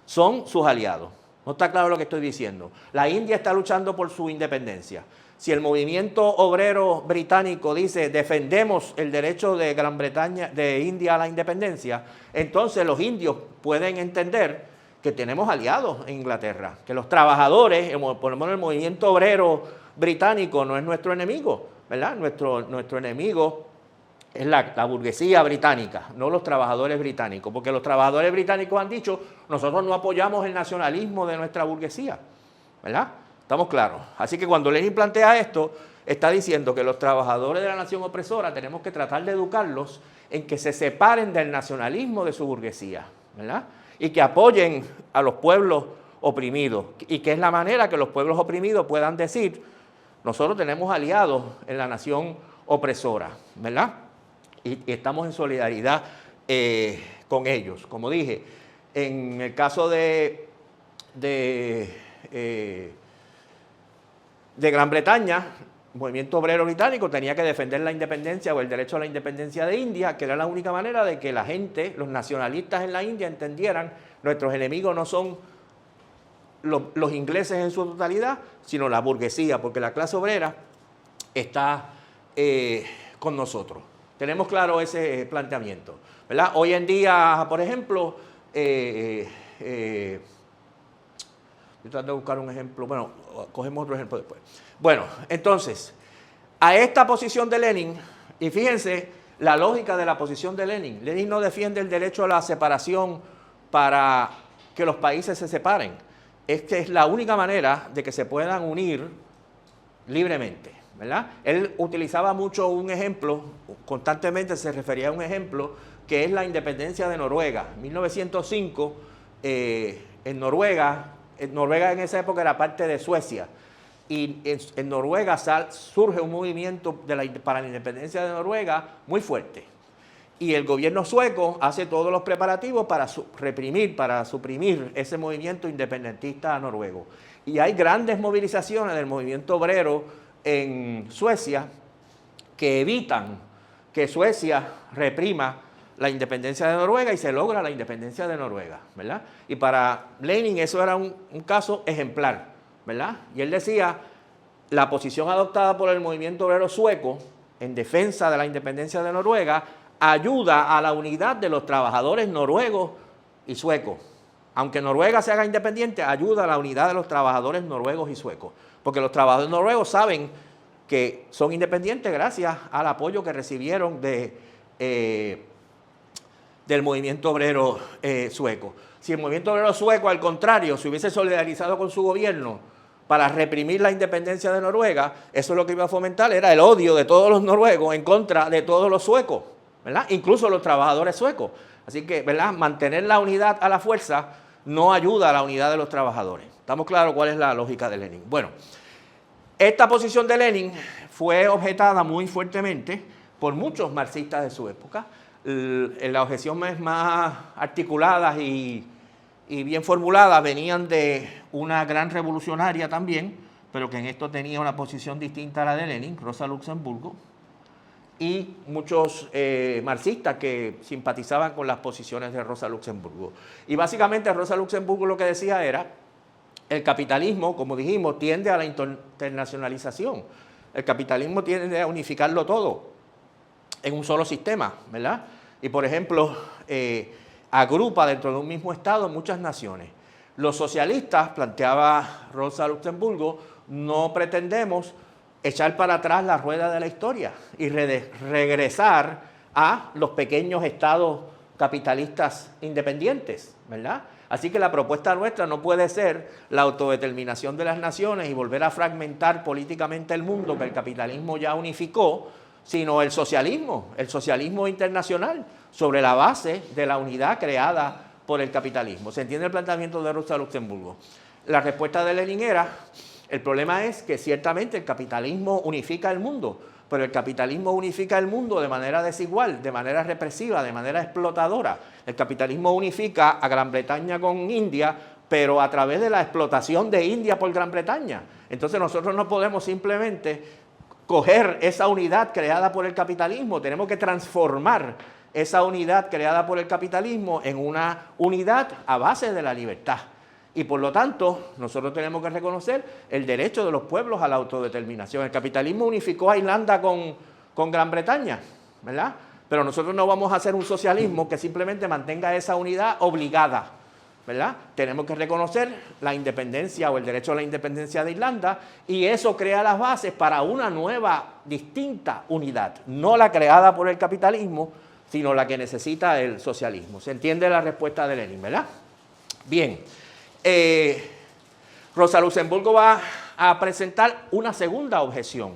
son sus aliados. ¿No está claro lo que estoy diciendo? La India está luchando por su independencia. Si el movimiento obrero británico dice defendemos el derecho de Gran Bretaña, de India a la independencia, entonces los indios pueden entender que tenemos aliados en Inglaterra, que los trabajadores, por lo menos el movimiento obrero británico no es nuestro enemigo, ¿verdad? Nuestro enemigo es la burguesía británica, no los trabajadores británicos, porque los trabajadores británicos han dicho, nosotros no apoyamos el nacionalismo de nuestra burguesía, ¿verdad? ¿Estamos claros? Así que cuando Lenin plantea esto, está diciendo que los trabajadores de la nación opresora tenemos que tratar de educarlos en que se separen del nacionalismo de su burguesía, ¿verdad? Y que apoyen a los pueblos oprimidos, y que es la manera que los pueblos oprimidos puedan decir: nosotros tenemos aliados en la nación opresora, ¿verdad? Y estamos en solidaridad con ellos. Como dije, en el caso de Gran Bretaña, el movimiento obrero británico tenía que defender la independencia o el derecho a la independencia de India, que era la única manera de que la gente, los nacionalistas en la India, entendieran: nuestros enemigos no son los ingleses en su totalidad, sino la burguesía, porque la clase obrera está con nosotros. Tenemos claro ese planteamiento, ¿verdad? Hoy en día, por ejemplo, estoy tratando de buscar un ejemplo, bueno, cogemos otro ejemplo después. Bueno, entonces, a esta posición de Lenin, y fíjense la lógica de la posición de Lenin. Lenin no defiende el derecho a la separación para que los países se separen. Es que es la única manera de que se puedan unir libremente, ¿verdad? Él utilizaba mucho un ejemplo, constantemente se refería a un ejemplo, que es la independencia de Noruega. En 1905, en Noruega en esa época era parte de Suecia, y en Noruega surge un movimiento para la independencia de Noruega muy fuerte. Y el gobierno sueco hace todos los preparativos para suprimir ese movimiento independentista noruego. Y hay grandes movilizaciones del movimiento obrero en Suecia que evitan que Suecia reprima la independencia de Noruega y se logra la independencia de Noruega, ¿verdad? Y para Lenin eso era un caso ejemplar, ¿verdad? Y él decía: la posición adoptada por el movimiento obrero sueco en defensa de la independencia de Noruega ayuda a la unidad de los trabajadores noruegos y suecos. Aunque Noruega se haga independiente, ayuda a la unidad de los trabajadores noruegos y suecos, porque los trabajadores noruegos saben que son independientes gracias al apoyo que recibieron del movimiento obrero sueco. Si el movimiento obrero sueco, al contrario, se hubiese solidarizado con su gobierno para reprimir la independencia de Noruega, eso lo que iba a fomentar era el odio de todos los noruegos en contra de todos los suecos, ¿verdad? Incluso los trabajadores suecos. Así que, ¿verdad?, mantener la unidad a la fuerza no ayuda a la unidad de los trabajadores. ¿Estamos claros cuál es la lógica de Lenin? Bueno, esta posición de Lenin fue objetada muy fuertemente por muchos marxistas de su época. La objeción más articuladas y bien formuladas venían de una gran revolucionaria también, pero que en esto tenía una posición distinta a la de Lenin, Rosa Luxemburgo, y muchos marxistas que simpatizaban con las posiciones de Rosa Luxemburgo. Y básicamente Rosa Luxemburgo lo que decía era: el capitalismo, como dijimos, tiende a la internacionalización. El capitalismo tiende a unificarlo todo en un solo sistema, ¿verdad? Y, por ejemplo, agrupa dentro de un mismo Estado muchas naciones. Los socialistas, planteaba Rosa Luxemburgo, no pretendemos echar para atrás la rueda de la historia y regresar a los pequeños estados capitalistas independientes, ¿verdad? Así que la propuesta nuestra no puede ser la autodeterminación de las naciones y volver a fragmentar políticamente el mundo que el capitalismo ya unificó, sino el socialismo internacional, sobre la base de la unidad creada por el capitalismo. ¿Se entiende el planteamiento de Rosa Luxemburgo? La respuesta de Lenin era: el problema es que ciertamente el capitalismo unifica el mundo, pero el capitalismo unifica el mundo de manera desigual, de manera represiva, de manera explotadora. El capitalismo unifica a Gran Bretaña con India, pero a través de la explotación de India por Gran Bretaña. Entonces nosotros no podemos simplemente coger esa unidad creada por el capitalismo, tenemos que transformar esa unidad creada por el capitalismo en una unidad a base de la libertad. Y por lo tanto, nosotros tenemos que reconocer el derecho de los pueblos a la autodeterminación. El capitalismo unificó a Irlanda con Gran Bretaña, ¿verdad? Pero nosotros no vamos a hacer un socialismo que simplemente mantenga esa unidad obligada, ¿verdad? Tenemos que reconocer la independencia o el derecho a la independencia de Irlanda, y eso crea las bases para una nueva, distinta unidad, no la creada por el capitalismo, sino la que necesita el socialismo. ¿Se entiende la respuesta de Lenin, verdad? Bien. Rosa Luxemburgo va a presentar una segunda objeción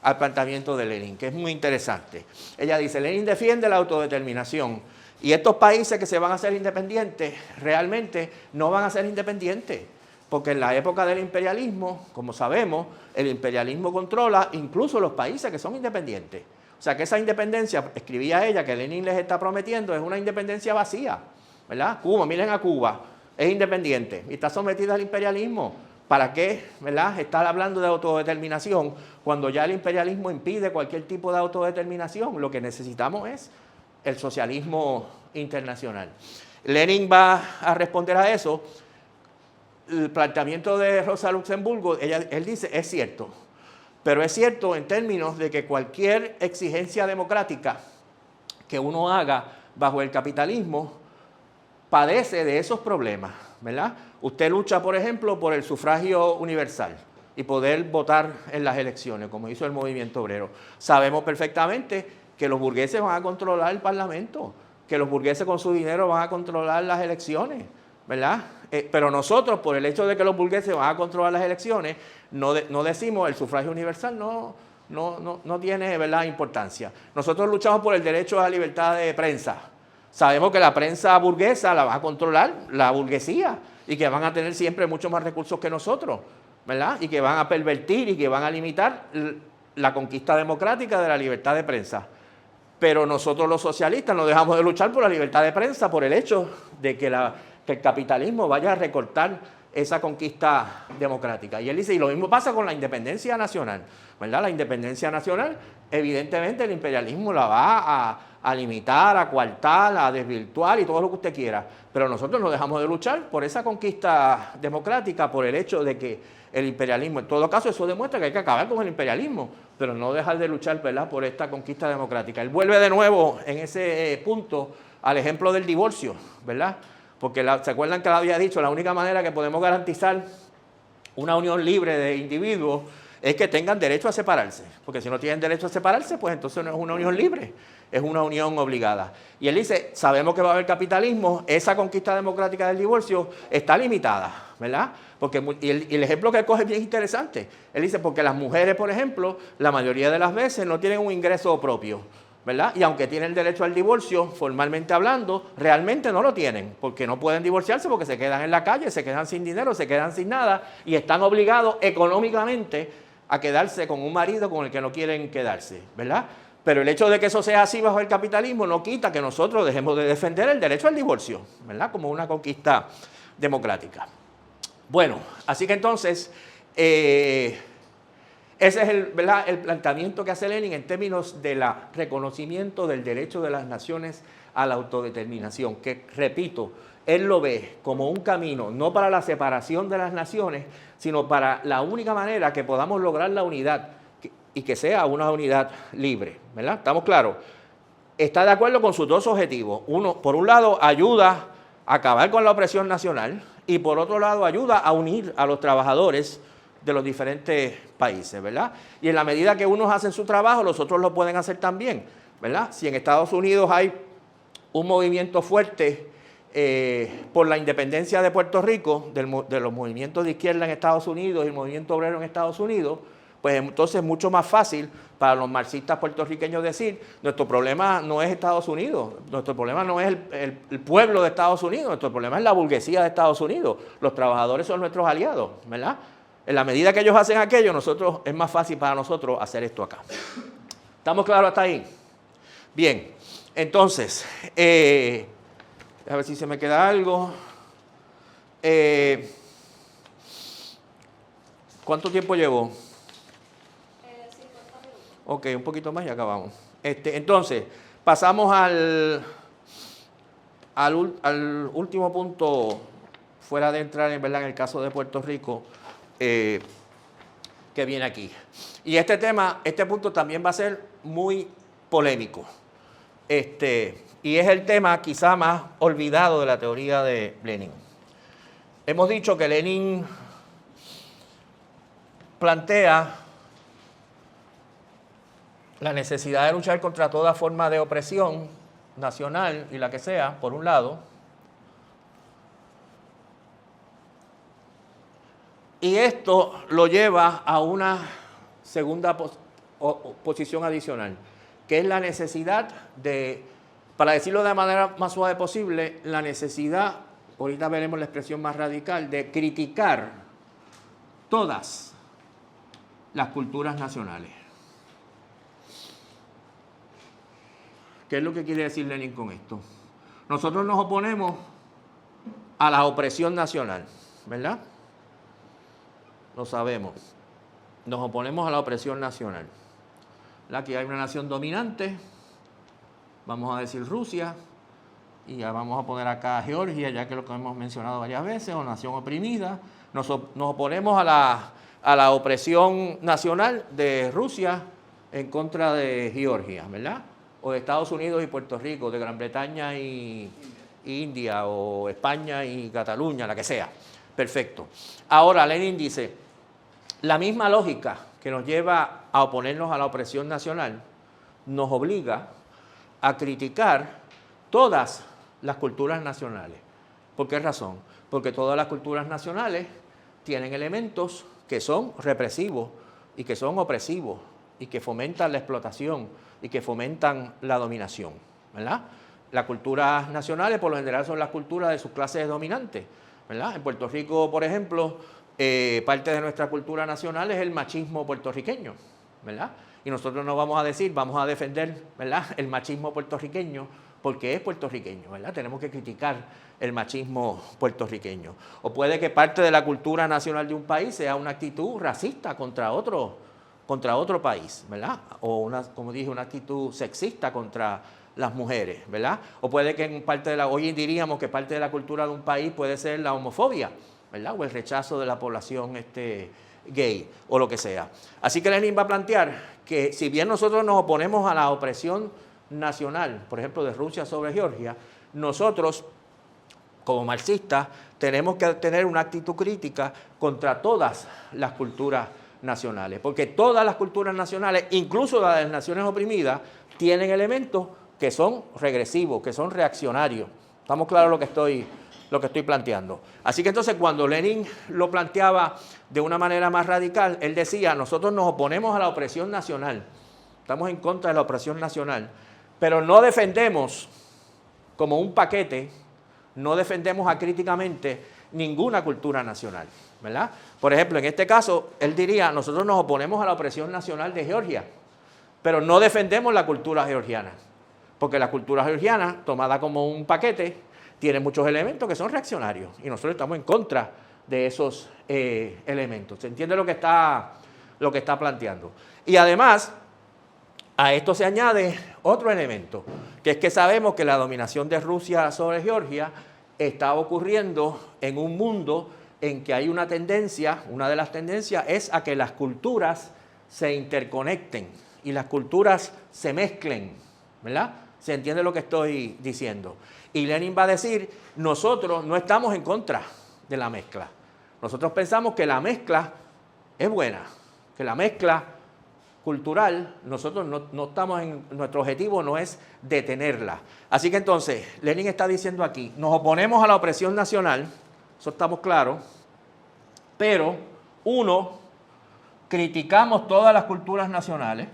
al planteamiento de Lenin, que es muy interesante. Ella dice, Lenin defiende la autodeterminación y estos países que se van a hacer independientes realmente no van a ser independientes, porque en la época del imperialismo, como sabemos, el imperialismo controla incluso los países que son independientes. O sea que esa independencia, escribía ella, que Lenin les está prometiendo, es una independencia vacía, ¿verdad? Cuba, miren a Cuba, es independiente y está sometida al imperialismo. ¿Para qué, verdad, estar hablando de autodeterminación cuando ya el imperialismo impide cualquier tipo de autodeterminación? Lo que necesitamos es el socialismo internacional. Lenin va a responder a eso. El planteamiento de Rosa Luxemburgo, él dice, es cierto, pero es cierto en términos de que cualquier exigencia democrática que uno haga bajo el capitalismo padece de esos problemas, ¿verdad? Usted lucha, por ejemplo, por el sufragio universal y poder votar en las elecciones, como hizo el movimiento obrero. Sabemos perfectamente que los burgueses van a controlar el Parlamento, que los burgueses con su dinero van a controlar las elecciones, ¿verdad? Pero nosotros, por el hecho de que los burgueses van a controlar las elecciones, no decimos el sufragio universal no tiene, ¿verdad?, importancia. Nosotros luchamos por el derecho a la libertad de prensa. Sabemos que la prensa burguesa la va a controlar la burguesía y que van a tener siempre mucho más recursos que nosotros, ¿verdad? Y que van a pervertir y que van a limitar la conquista democrática de la libertad de prensa. Pero nosotros los socialistas no dejamos de luchar por la libertad de prensa por el hecho de que el capitalismo vaya a recortar esa conquista democrática. Y él dice, y lo mismo pasa con la independencia nacional, ¿verdad? La independencia nacional, evidentemente el imperialismo la va a limitar, a coartar, a desvirtuar y todo lo que usted quiera. Pero nosotros no dejamos de luchar por esa conquista democrática, por el hecho de que el imperialismo, en todo caso eso demuestra que hay que acabar con el imperialismo, pero no dejar de luchar, ¿verdad?, por esta conquista democrática. Él vuelve de nuevo en ese punto al ejemplo del divorcio, ¿verdad? Porque ¿se acuerdan que le había dicho? La única manera que podemos garantizar una unión libre de individuos es que tengan derecho a separarse. Porque si no tienen derecho a separarse, pues entonces no es una unión libre, es una unión obligada. Y él dice, sabemos que va a haber capitalismo, esa conquista democrática del divorcio está limitada, ¿verdad? Y el ejemplo que él coge es bien interesante. Él dice, porque las mujeres, por ejemplo, la mayoría de las veces no tienen un ingreso propio, ¿verdad? Y aunque tienen derecho al divorcio, formalmente hablando, realmente no lo tienen, porque no pueden divorciarse porque se quedan en la calle, se quedan sin dinero, se quedan sin nada y están obligados económicamente a quedarse con un marido con el que no quieren quedarse, ¿verdad? Pero el hecho de que eso sea así bajo el capitalismo no quita que nosotros dejemos de defender el derecho al divorcio, ¿verdad? Como una conquista democrática. Bueno, así que entonces, ese es el planteamiento que hace Lenin en términos del reconocimiento del derecho de las naciones a la autodeterminación, que, repito, él lo ve como un camino, no para la separación de las naciones, sino para la única manera que podamos lograr la unidad y que sea una unidad libre, ¿verdad? ¿Estamos claros? Está de acuerdo con sus dos objetivos. Uno, por un lado, ayuda a acabar con la opresión nacional y por otro lado, ayuda a unir a los trabajadores de los diferentes países, ¿verdad? Y en la medida que unos hacen su trabajo, los otros lo pueden hacer también, ¿verdad? Si en Estados Unidos hay un movimiento fuerte por la independencia de Puerto Rico, de los movimientos de izquierda en Estados Unidos y el movimiento obrero en Estados Unidos, pues entonces es mucho más fácil para los marxistas puertorriqueños decir, nuestro problema no es Estados Unidos, nuestro problema no es el pueblo de Estados Unidos, nuestro problema es la burguesía de Estados Unidos, los trabajadores son nuestros aliados, ¿verdad? En la medida que ellos hacen aquello, es más fácil para nosotros hacer esto acá. ¿Estamos claros hasta ahí? Bien, entonces, a ver si se me queda algo. ¿Cuánto tiempo llevo? 50 minutos. Ok, un poquito más y acabamos. Entonces, pasamos al último punto, fuera de entrar en verdad en el caso de Puerto Rico, que viene aquí. Y este punto también va a ser muy polémico. Y es el tema quizá más olvidado de la teoría de Lenin. Hemos dicho que Lenin plantea la necesidad de luchar contra toda forma de opresión nacional y la que sea, por un lado, y esto lo lleva a una segunda posición adicional, que es la necesidad de, para decirlo de la manera más suave posible, la necesidad, ahorita veremos la expresión más radical, de criticar todas las culturas nacionales. ¿Qué es lo que quiere decir Lenin con esto? Nosotros nos oponemos a la opresión nacional, ¿verdad? Lo sabemos. Nos oponemos a la opresión nacional. Aquí hay una nación dominante, vamos a decir Rusia, y ya vamos a poner acá Georgia, ya que lo que hemos mencionado varias veces, o nación oprimida. Nos oponemos a la opresión nacional de Rusia en contra de Georgia, ¿verdad? O de Estados Unidos y Puerto Rico, de Gran Bretaña y India, o España y Cataluña, la que sea. Perfecto. Ahora, Lenin dice, la misma lógica que nos lleva a oponernos a la opresión nacional nos obliga a criticar todas las culturas nacionales. ¿Por qué razón? Porque todas las culturas nacionales tienen elementos que son represivos y que son opresivos y que fomentan la explotación y que fomentan la dominación, ¿verdad? Las culturas nacionales por lo general son las culturas de sus clases dominantes, ¿verdad? En Puerto Rico, por ejemplo, parte de nuestra cultura nacional es el machismo puertorriqueño, ¿verdad? Y nosotros no vamos a decir, vamos a defender, ¿verdad?, el machismo puertorriqueño porque es puertorriqueño, ¿verdad? Tenemos que criticar el machismo puertorriqueño. O puede que parte de la cultura nacional de un país sea una actitud racista contra otro país, ¿verdad? O una, como dije, una actitud sexista contra las mujeres, ¿verdad? O puede que en parte de hoy diríamos que parte de la cultura de un país puede ser la homofobia, ¿verdad? O el rechazo de la población gay o lo que sea. Así que Lenin va a plantear que si bien nosotros nos oponemos a la opresión nacional, por ejemplo, de Rusia sobre Georgia, nosotros, como marxistas, tenemos que tener una actitud crítica contra todas las culturas nacionales, porque todas las culturas nacionales, incluso las de las naciones oprimidas, tienen elementos que son regresivos, que son reaccionarios. ¿Estamos claros lo que estoy planteando? Así que entonces cuando Lenin lo planteaba de una manera más radical, él decía, nosotros nos oponemos a la opresión nacional, estamos en contra de la opresión nacional, pero no defendemos como un paquete, no defendemos acríticamente ninguna cultura nacional, ¿verdad? Por ejemplo, en este caso, él diría, nosotros nos oponemos a la opresión nacional de Georgia, pero no defendemos la cultura georgiana, porque la cultura georgiana, tomada como un paquete, tiene muchos elementos que son reaccionarios y nosotros estamos en contra de esos elementos. ¿Se entiende lo que está planteando? Y además, a esto se añade otro elemento, que es que sabemos que la dominación de Rusia sobre Georgia está ocurriendo en un mundo en que hay una tendencia, una de las tendencias es a que las culturas se interconecten y las culturas se mezclen, ¿verdad? ¿Se entiende lo que estoy diciendo? Y Lenin va a decir, nosotros no estamos en contra de la mezcla. Nosotros pensamos que la mezcla es buena, que la mezcla cultural, nosotros no estamos nuestro objetivo no es detenerla. Así que entonces, Lenin está diciendo aquí, nos oponemos a la opresión nacional, eso estamos claros, pero, uno, criticamos todas las culturas nacionales,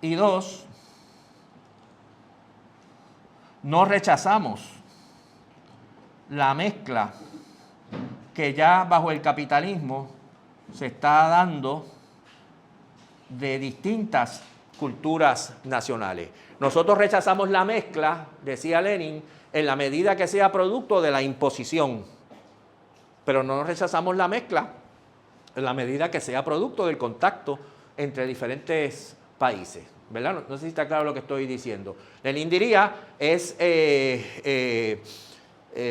y dos, no rechazamos la mezcla que ya bajo el capitalismo se está dando de distintas culturas nacionales. Nosotros rechazamos la mezcla, decía Lenin, en la medida que sea producto de la imposición, pero no rechazamos la mezcla en la medida que sea producto del contacto entre diferentes países, ¿verdad? No sé si está claro lo que estoy diciendo. Lenin diría,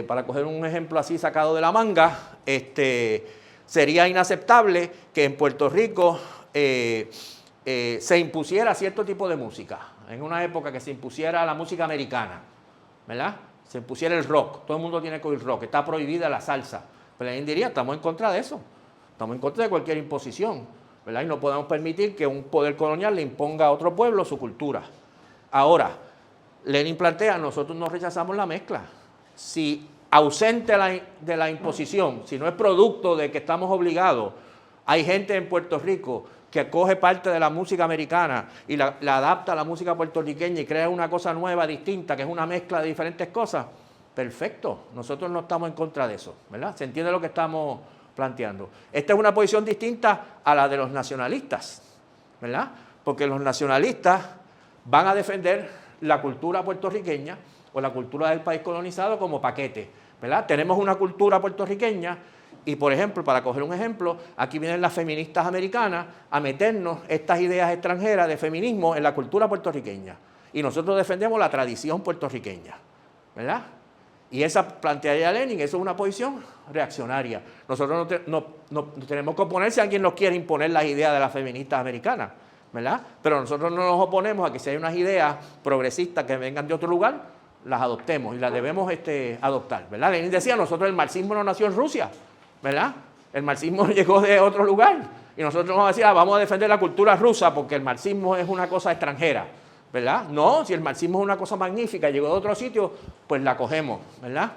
para coger un ejemplo así sacado de la manga, sería inaceptable que en Puerto Rico se impusiera cierto tipo de música. En una época que se impusiera la música americana, ¿verdad? Se impusiera el rock. Todo el mundo tiene que oír rock. Está prohibida la salsa. Pero Lenin diría, estamos en contra de eso. Estamos en contra de cualquier imposición, ¿verdad? Y no podemos permitir que un poder colonial le imponga a otro pueblo su cultura. Ahora, Lenin plantea, nosotros no rechazamos la mezcla. Si ausente de la imposición, si no es producto de que estamos obligados Hay gente en Puerto Rico que coge parte de la música americana y la adapta a la música puertorriqueña y crea una cosa nueva, distinta, que es una mezcla de diferentes cosas. Perfecto, nosotros no estamos en contra de eso, ¿verdad? ¿Se entiende lo que estamos planteando? Esta es una posición distinta a la de los nacionalistas, ¿verdad? Porque los nacionalistas van a defender la cultura puertorriqueña o la cultura del país colonizado como paquete, ¿verdad? Tenemos una cultura puertorriqueña y, por ejemplo, para coger un ejemplo, aquí vienen las feministas americanas a meternos estas ideas extranjeras de feminismo en la cultura puertorriqueña. Y nosotros defendemos la tradición puertorriqueña, ¿verdad? Y esa plantearía Lenin, eso es una posición reaccionaria. Nosotros no tenemos que oponer si alguien nos quiere imponer las ideas de las feministas americanas, ¿verdad? Pero nosotros no nos oponemos a que si hay unas ideas progresistas que vengan de otro lugar, las adoptemos y las debemos adoptar, ¿verdad? Lenin decía, nosotros el marxismo no nació en Rusia, ¿verdad? El marxismo llegó de otro lugar y nosotros vamos a decir, vamos a defender la cultura rusa porque el marxismo es una cosa extranjera, ¿verdad? No, si el marxismo es una cosa magnífica, llegó de otro sitio, pues la cogemos, ¿verdad?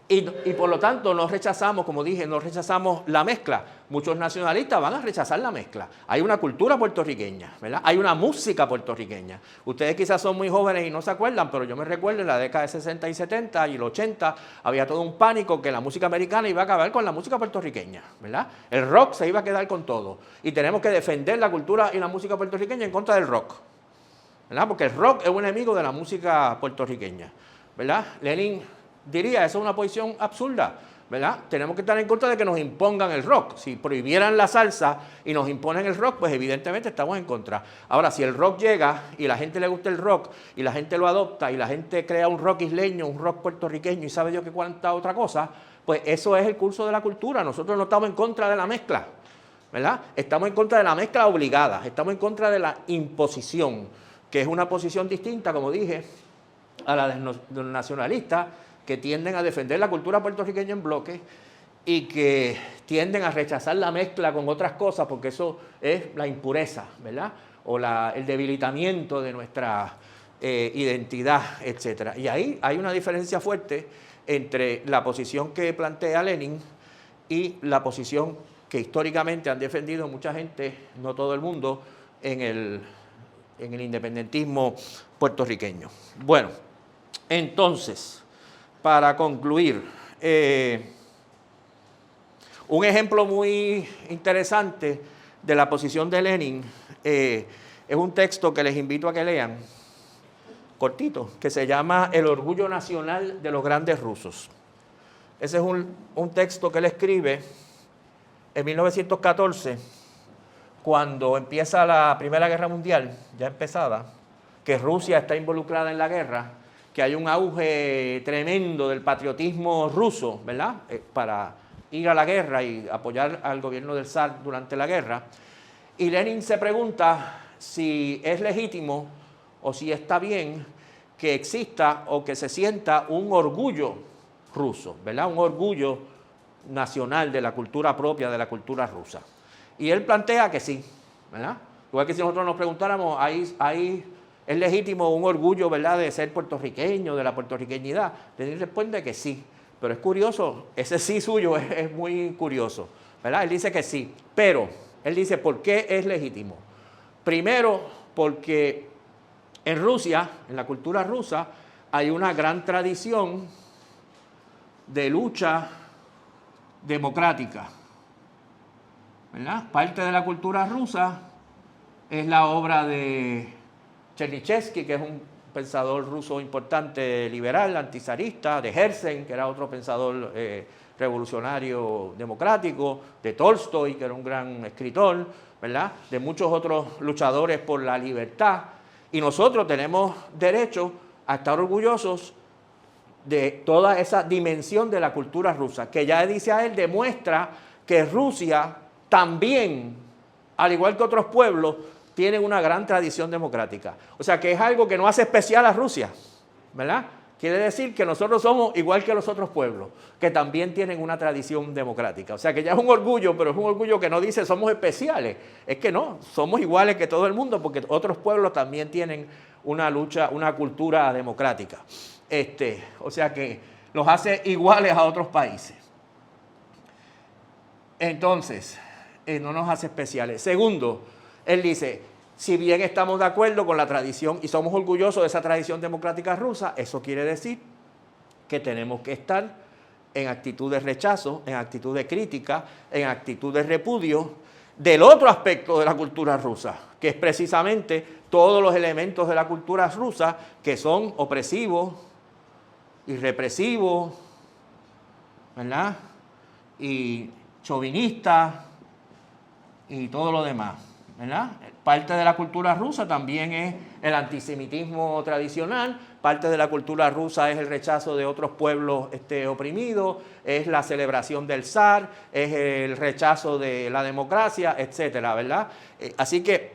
Y por lo tanto no rechazamos, como dije, no rechazamos la mezcla. Muchos nacionalistas van a rechazar la mezcla. Hay una cultura puertorriqueña, ¿verdad? Hay una música puertorriqueña. Ustedes quizás son muy jóvenes y no se acuerdan, pero yo me recuerdo en la década de 60 y 70 y el 80 había todo un pánico que la música americana iba a acabar con la música puertorriqueña, ¿verdad? El rock se iba a quedar con todo. Y tenemos que defender la cultura y la música puertorriqueña en contra del rock, ¿verdad? Porque el rock es un enemigo de la música puertorriqueña, ¿verdad? Lenin diría, eso es una posición absurda, ¿verdad? Tenemos que estar en contra de que nos impongan el rock. Si prohibieran la salsa y nos imponen el rock, pues evidentemente estamos en contra. Ahora, si el rock llega y la gente le gusta el rock y la gente lo adopta y la gente crea un rock isleño, un rock puertorriqueño y sabe Dios que cuánta otra cosa, pues eso es el curso de la cultura. Nosotros no estamos en contra de la mezcla, ¿verdad? Estamos en contra de la mezcla obligada, estamos en contra de la imposición, que es una posición distinta, como dije, a la de los nacionalistas, que tienden a defender la cultura puertorriqueña en bloque y que tienden a rechazar la mezcla con otras cosas, porque eso es la impureza, ¿verdad? O el debilitamiento de nuestra identidad, etc. Y ahí hay una diferencia fuerte entre la posición que plantea Lenin y la posición que históricamente han defendido mucha gente, no todo el mundo, en el independentismo puertorriqueño. Bueno, entonces, para concluir, un ejemplo muy interesante de la posición de Lenin es un texto que les invito a que lean, cortito, que se llama El orgullo nacional de los grandes rusos. Ese es un texto que él escribe en 1914, cuando empieza la Primera Guerra Mundial, ya empezada, que Rusia está involucrada en la guerra, que hay un auge tremendo del patriotismo ruso, ¿verdad? Para ir a la guerra y apoyar al gobierno del zar durante la guerra. Y Lenin se pregunta si es legítimo o si está bien que exista o que se sienta un orgullo ruso, ¿verdad? Un orgullo nacional de la cultura propia, de la cultura rusa. Y él plantea que sí, ¿verdad? Igual que si nosotros nos preguntáramos, ¿es legítimo un orgullo, ¿verdad?, de ser puertorriqueño, de la puertorriqueñidad? Lenin responde que sí, pero es curioso, ese sí suyo es muy curioso, ¿verdad? Él dice que sí, pero él dice, ¿por qué es legítimo? Primero, porque en Rusia, en la cultura rusa, hay una gran tradición de lucha democrática, ¿verdad? Parte de la cultura rusa es la obra de Chernyshevsky, que es un pensador ruso importante, liberal, antizarista, de Herzen, que era otro pensador revolucionario democrático, de Tolstoy, que era un gran escritor, ¿verdad? De muchos otros luchadores por la libertad. Y nosotros tenemos derecho a estar orgullosos de toda esa dimensión de la cultura rusa, que ya dice a él, demuestra que Rusia también, al igual que otros pueblos, tienen una gran tradición democrática. O sea, que es algo que no hace especial a Rusia, ¿verdad? Quiere decir que nosotros somos igual que los otros pueblos, que también tienen una tradición democrática. O sea, que ya es un orgullo, pero es un orgullo que no dice somos especiales. Es que no, somos iguales que todo el mundo, porque otros pueblos también tienen una lucha, una cultura democrática. O sea, que los hace iguales a otros países. Entonces, no nos hace especiales. Segundo, él dice, si bien estamos de acuerdo con la tradición y somos orgullosos de esa tradición democrática rusa, eso quiere decir que tenemos que estar en actitud de rechazo, en actitud de crítica, en actitud de repudio del otro aspecto de la cultura rusa, que es precisamente todos los elementos de la cultura rusa que son opresivos y represivos, ¿verdad? Y chauvinistas y todo lo demás, ¿verdad? Parte de la cultura rusa también es el antisemitismo tradicional, parte de la cultura rusa es el rechazo de otros pueblos oprimidos, es la celebración del zar, es el rechazo de la democracia, etcétera, ¿verdad? Así que,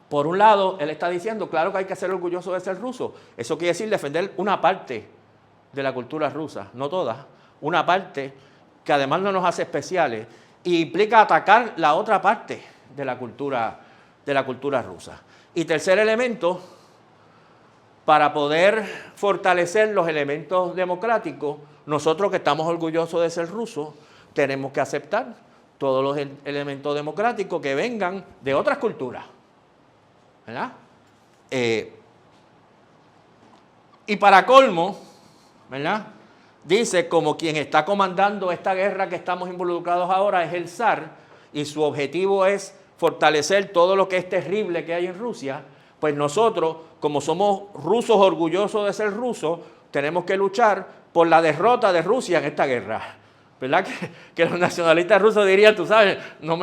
por un lado, él está diciendo, claro que hay que ser orgulloso de ser ruso. Eso quiere decir defender una parte de la cultura rusa, no toda, una parte que además no nos hace especiales, y implica atacar la otra parte de la cultura rusa. Y tercer elemento, para poder fortalecer los elementos democráticos, nosotros que estamos orgullosos de ser rusos, tenemos que aceptar todos los elementos democráticos que vengan de otras culturas, ¿verdad? Y para colmo, ¿verdad? Dice, como quien está comandando esta guerra que estamos involucrados ahora es el zar, y su objetivo es fortalecer todo lo que es terrible que hay en Rusia, pues nosotros, como somos rusos orgullosos de ser rusos, tenemos que luchar por la derrota de Rusia en esta guerra. ¿Verdad? Que los nacionalistas rusos dirían, tú sabes, no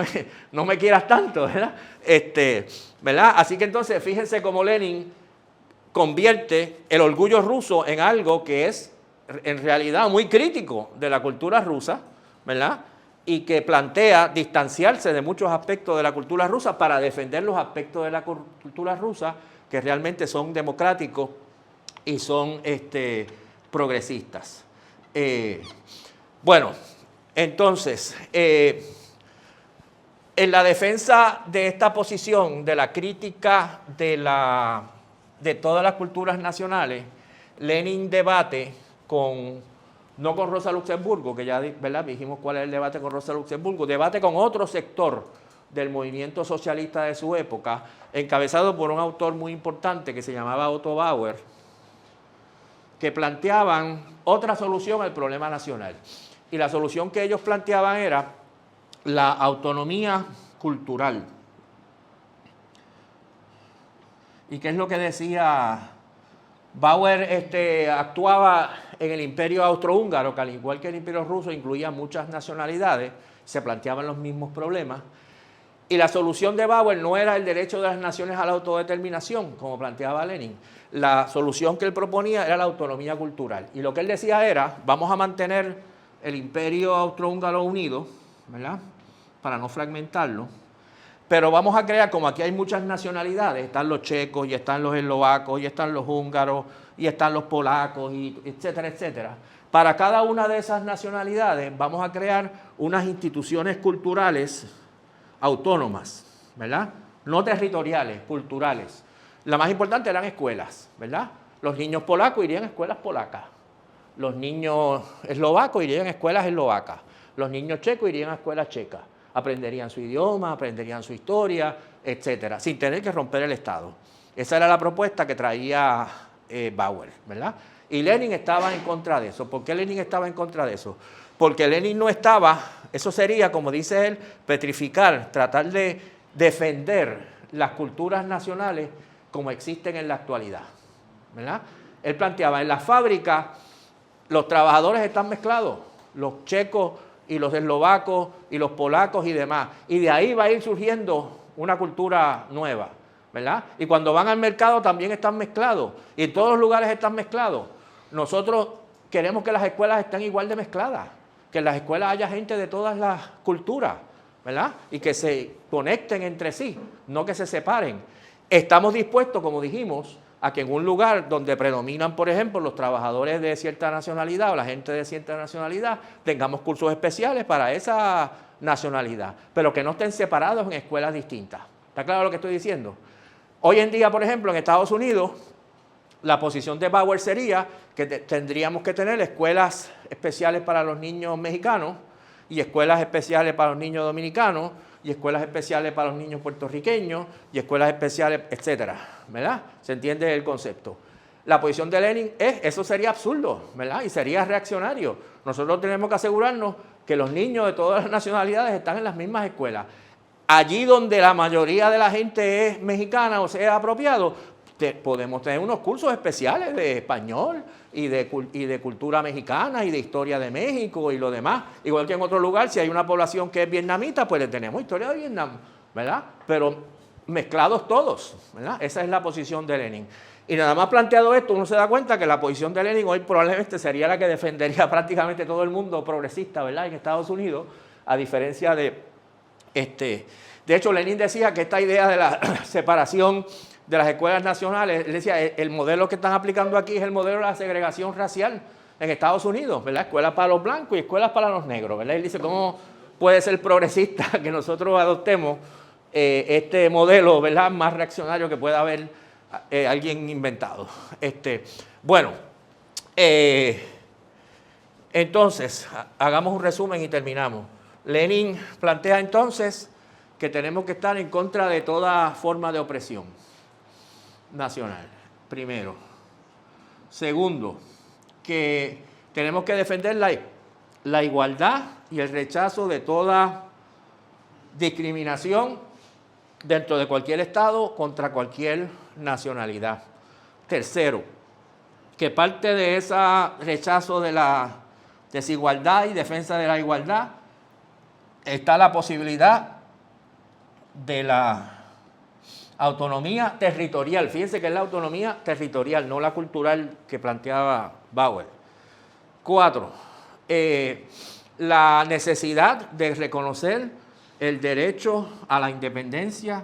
me quieras tanto, ¿verdad? ¿Verdad? Así que entonces, fíjense cómo Lenin convierte el orgullo ruso en algo que es en realidad muy crítico de la cultura rusa, ¿verdad? Y que plantea distanciarse de muchos aspectos de la cultura rusa para defender los aspectos de la cultura rusa que realmente son democráticos y son progresistas. Bueno, entonces, en la defensa de esta posición, de la crítica de todas las culturas nacionales, Lenin debate no con Rosa Luxemburgo, que ya, ¿verdad?, dijimos cuál es el debate con Rosa Luxemburgo, debate con otro sector del movimiento socialista de su época, encabezado por un autor muy importante que se llamaba Otto Bauer, que planteaban otra solución al problema nacional. Y la solución que ellos planteaban era la autonomía cultural. ¿Y qué es lo que decía Bauer? Actuaba en el imperio austrohúngaro, que al igual que el imperio ruso incluía muchas nacionalidades, se planteaban los mismos problemas. Y la solución de Bauer no era el derecho de las naciones a la autodeterminación, como planteaba Lenin. La solución que él proponía era la autonomía cultural. Y lo que él decía era, vamos a mantener el imperio austrohúngaro unido, ¿verdad?, para no fragmentarlo, pero vamos a crear, como aquí hay muchas nacionalidades, están los checos, y están los eslovacos, y están los húngaros, y están los polacos, y etcétera, etcétera. Para cada una de esas nacionalidades vamos a crear unas instituciones culturales autónomas, ¿verdad? No territoriales, culturales. La más importante eran escuelas, ¿verdad? Los niños polacos irían a escuelas polacas. Los niños eslovacos irían a escuelas eslovacas. Los niños checos irían a escuelas checas. Aprenderían su idioma, aprenderían su historia, etcétera, sin tener que romper el Estado. Esa era la propuesta que traía Bauer, ¿verdad? Y Lenin estaba en contra de eso. ¿Por qué Lenin estaba en contra de eso? Porque Lenin no estaba, eso sería, como dice él, petrificar, tratar de defender las culturas nacionales como existen en la actualidad, ¿verdad? Él planteaba, en las fábricas los trabajadores están mezclados, los checos y los eslovacos y los polacos y demás, y de ahí va a ir surgiendo una cultura nueva, ¿verdad? Y cuando van al mercado también están mezclados, y en todos los lugares están mezclados. Nosotros queremos que las escuelas estén igual de mezcladas, que en las escuelas haya gente de todas las culturas, ¿verdad? Y que se conecten entre sí, no que se separen. Estamos dispuestos, como dijimos, a que en un lugar donde predominan, por ejemplo, los trabajadores de cierta nacionalidad o la gente de cierta nacionalidad, tengamos cursos especiales para esa nacionalidad, pero que no estén separados en escuelas distintas. ¿Está claro lo que estoy diciendo? Hoy en día, por ejemplo, en Estados Unidos, la posición de Bauer sería que tendríamos que tener escuelas especiales para los niños mexicanos y escuelas especiales para los niños dominicanos, y escuelas especiales para los niños puertorriqueños, y escuelas especiales, etcétera, ¿verdad? ¿Se entiende el concepto? La posición de Lenin es, eso sería absurdo, ¿verdad? Y sería reaccionario. Nosotros tenemos que asegurarnos que los niños de todas las nacionalidades están en las mismas escuelas. Allí donde la mayoría de la gente es mexicana o sea apropiado, podemos tener unos cursos especiales de español y de cultura mexicana y de historia de México y lo demás. Igual que en otro lugar, si hay una población que es vietnamita, pues le tenemos historia de Vietnam, ¿verdad? Pero mezclados todos, ¿verdad? Esa es la posición de Lenin. Y nada más planteado esto, uno se da cuenta que la posición de Lenin hoy probablemente sería la que defendería prácticamente todo el mundo progresista, ¿verdad? En Estados Unidos, a diferencia de De hecho, Lenin decía que esta idea de la separación de las escuelas nacionales, él decía, el modelo que están aplicando aquí es el modelo de la segregación racial en Estados Unidos, ¿verdad? Escuelas para los blancos y escuelas para los negros, ¿verdad? Él dice, ¿cómo puede ser progresista que nosotros adoptemos este modelo, ¿verdad? Más reaccionario que pueda haber alguien inventado. Bueno, entonces, hagamos un resumen y terminamos. Lenin plantea entonces que tenemos que estar en contra de toda forma de opresión nacional, primero. Segundo, que tenemos que defender la igualdad y el rechazo de toda discriminación dentro de cualquier estado contra cualquier nacionalidad. Tercero, que parte de ese rechazo de la desigualdad y defensa de la igualdad está la posibilidad de la autonomía territorial. Fíjense que es la autonomía territorial, no la cultural que planteaba Bauer. 4, la necesidad de reconocer el derecho a la independencia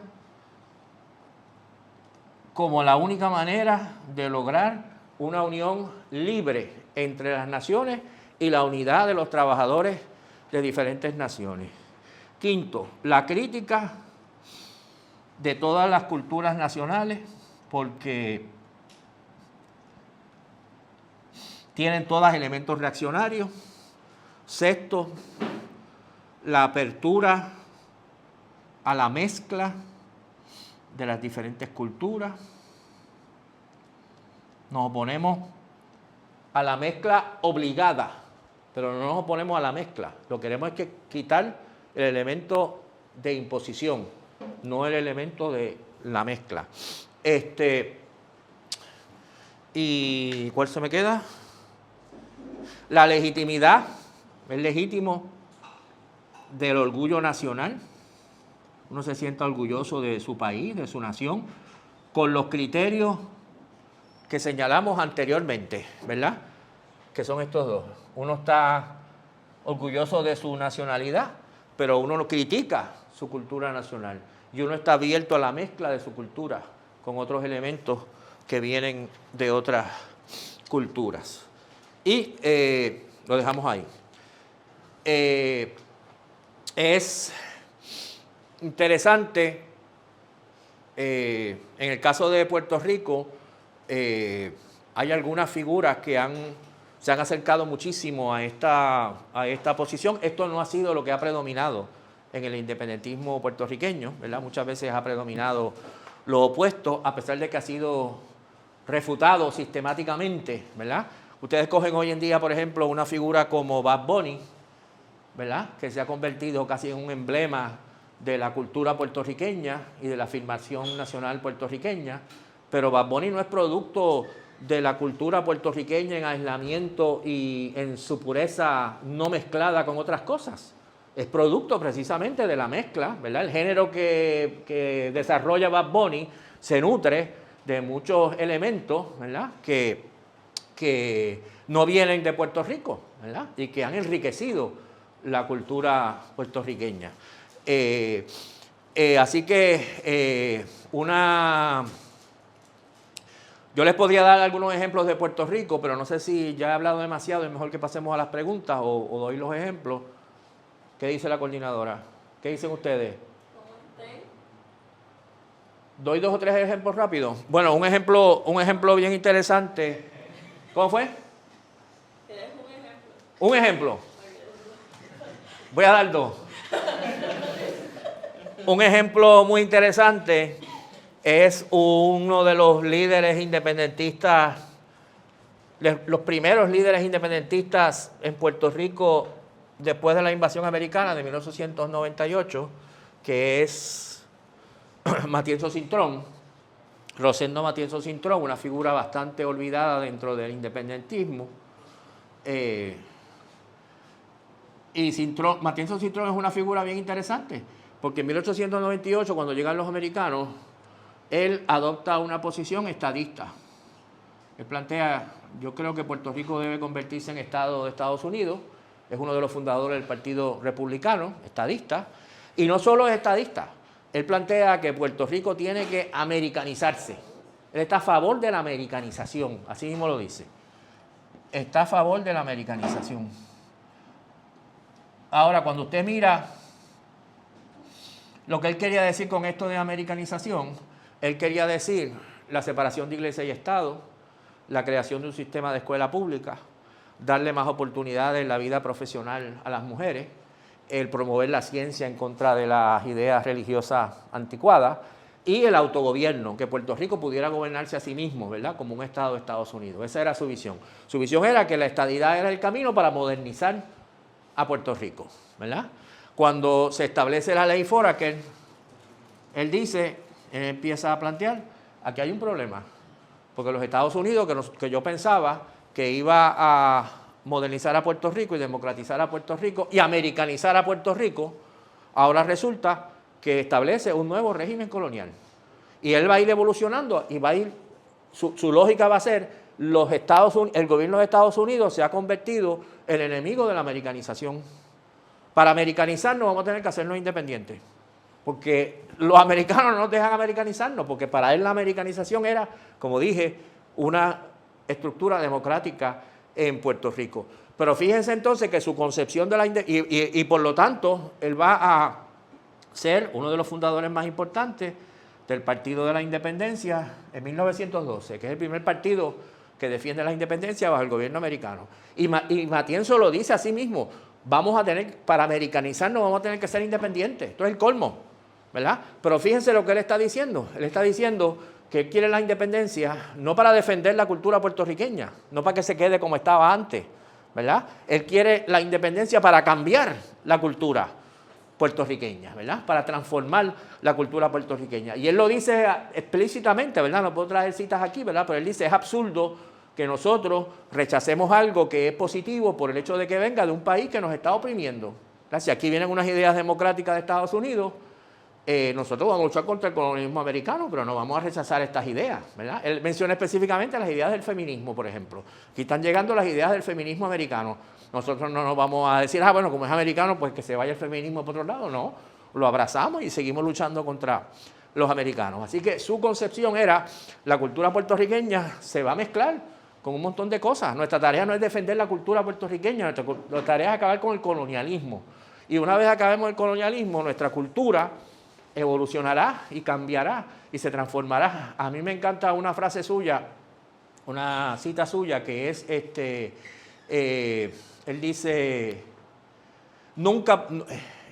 como la única manera de lograr una unión libre entre las naciones y la unidad de los trabajadores de diferentes naciones. 5, la crítica de todas las culturas nacionales porque tienen todas elementos reaccionarios. 6, la apertura a la mezcla de las diferentes culturas. Nos oponemos a la mezcla obligada, pero no nos oponemos a la mezcla. Lo que queremos es quitar el elemento de imposición, no el elemento de la mezcla. ¿Y cuál se me queda? La legitimidad, es legítimo del orgullo nacional. Uno se sienta orgulloso de su país, de su nación, con los criterios que señalamos anteriormente, ¿verdad? Que son estos dos. Uno está orgulloso de su nacionalidad, pero uno no critica su cultura nacional. Y uno está abierto a la mezcla de su cultura con otros elementos que vienen de otras culturas. Y lo dejamos ahí. Es interesante, en el caso de Puerto Rico, hay algunas figuras que se han acercado muchísimo a esta posición. Esto no ha sido lo que ha predominado en el independentismo puertorriqueño, ¿verdad? Muchas veces ha predominado lo opuesto, a pesar de que ha sido refutado sistemáticamente, ¿verdad? Ustedes cogen hoy en día, por ejemplo, una figura como Bad Bunny, ¿verdad? Que se ha convertido casi en un emblema de la cultura puertorriqueña y de la afirmación nacional puertorriqueña, pero Bad Bunny no es producto de la cultura puertorriqueña en aislamiento y en su pureza no mezclada con otras cosas. Es producto precisamente de la mezcla, ¿verdad? El género que desarrolla Bad Bunny se nutre de muchos elementos, ¿verdad? Que no vienen de Puerto Rico, ¿verdad? Y que han enriquecido la cultura puertorriqueña. Así que yo les podría dar algunos ejemplos de Puerto Rico, pero no sé si ya he hablado demasiado, es mejor que pasemos a las preguntas o doy los ejemplos. ¿Qué dice la coordinadora? ¿Qué dicen ustedes? ¿Doy 2 o 3 ejemplos rápidos? Bueno, un ejemplo bien interesante. ¿Cómo fue? ¿Tienes un ejemplo? Un ejemplo. Voy a dar dos. Un ejemplo muy interesante es uno de los líderes independentistas, los primeros líderes independentistas en Puerto Rico después de la invasión americana de 1898, que es Matienzo Cintrón, Rosendo Matienzo Cintrón, una figura bastante olvidada dentro del independentismo. Y Matienzo Cintrón es una figura bien interesante, porque en 1898, cuando llegan los americanos, él adopta una posición estadista. Él plantea, yo creo que Puerto Rico debe convertirse en Estado de Estados Unidos, es uno de los fundadores del Partido Republicano, estadista, y no solo es estadista, él plantea que Puerto Rico tiene que americanizarse. Él está a favor de la americanización, así mismo lo dice. Está a favor de la americanización. Ahora, cuando usted mira lo que él quería decir con esto de americanización, él quería decir la separación de iglesia y Estado, la creación de un sistema de escuela pública, darle más oportunidades en la vida profesional a las mujeres, el promover la ciencia en contra de las ideas religiosas anticuadas y el autogobierno, que Puerto Rico pudiera gobernarse a sí mismo, ¿verdad? Como un Estado de Estados Unidos. Esa era su visión. Su visión era que la estadidad era el camino para modernizar a Puerto Rico, ¿verdad? Cuando se establece la ley Foraker, él dice, él empieza a plantear, aquí hay un problema, porque los Estados Unidos, que yo pensaba que iba a modernizar a Puerto Rico y democratizar a Puerto Rico y americanizar a Puerto Rico, ahora resulta que establece un nuevo régimen colonial. Y él va a ir evolucionando y va a ir, su lógica va a ser, el gobierno de Estados Unidos se ha convertido en el enemigo de la americanización. Para americanizarnos vamos a tener que hacernos independientes, porque los americanos no nos dejan americanizarnos, porque para él la americanización era, como dije, una estructura democrática en Puerto Rico. Pero fíjense entonces que su concepción de la y por lo tanto él va a ser uno de los fundadores más importantes del Partido de la Independencia en 1912, que es el primer partido que defiende la independencia bajo el gobierno americano. Y Matienzo lo dice a sí mismo, para americanizarnos vamos a tener que ser independientes. Esto es el colmo, ¿verdad? Pero fíjense lo que él está diciendo. Él está diciendo que él quiere la independencia no para defender la cultura puertorriqueña, no para que se quede como estaba antes, ¿verdad? Él quiere la independencia para cambiar la cultura puertorriqueña, ¿verdad? Para transformar la cultura puertorriqueña. Y él lo dice explícitamente, ¿verdad? No puedo traer citas aquí, ¿verdad? Pero él dice, es absurdo que nosotros rechacemos algo que es positivo por el hecho de que venga de un país que nos está oprimiendo. Si aquí vienen unas ideas democráticas de Estados Unidos, nosotros vamos a luchar contra el colonialismo americano, pero no vamos a rechazar estas ideas, ¿verdad? Él menciona específicamente las ideas del feminismo, por ejemplo. Aquí están llegando las ideas del feminismo americano. Nosotros no nos vamos a decir, bueno, como es americano, pues que se vaya el feminismo por otro lado. No, lo abrazamos y seguimos luchando contra los americanos. Así que su concepción era, la cultura puertorriqueña se va a mezclar con un montón de cosas. Nuestra tarea no es defender la cultura puertorriqueña, nuestra tarea es acabar con el colonialismo. Y una vez acabemos el colonialismo, nuestra cultura evolucionará y cambiará y se transformará. A mí me encanta una frase suya, una cita suya que es, él dice,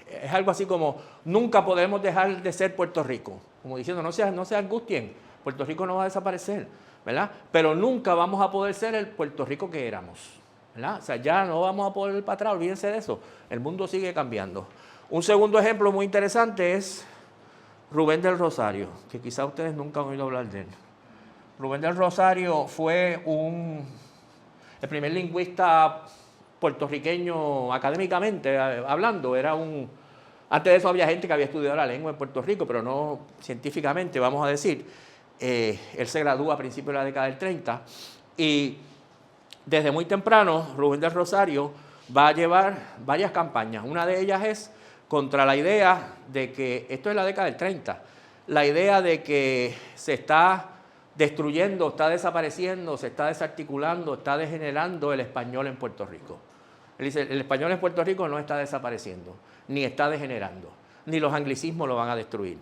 es algo así como, nunca podemos dejar de ser Puerto Rico. Como diciendo, no se angustien, Puerto Rico no va a desaparecer, ¿verdad? Pero nunca vamos a poder ser el Puerto Rico que éramos, ¿verdad? O sea, ya no vamos a poder ir para atrás, olvídense de eso. El mundo sigue cambiando. Un segundo ejemplo muy interesante es Rubén del Rosario, que quizá ustedes nunca han oído hablar de él. Rubén del Rosario fue el primer lingüista puertorriqueño académicamente hablando. Antes de eso había gente que había estudiado la lengua en Puerto Rico, pero no científicamente, vamos a decir. Él se gradúa a principios de la década del 30 y desde muy temprano Rubén del Rosario va a llevar varias campañas. Una de ellas es contra la idea de que, esto es la década del 30, la idea de que se está destruyendo, está desapareciendo, se está desarticulando, está degenerando el español en Puerto Rico. Él dice, el español en Puerto Rico no está desapareciendo, ni está degenerando, ni los anglicismos lo van a destruir.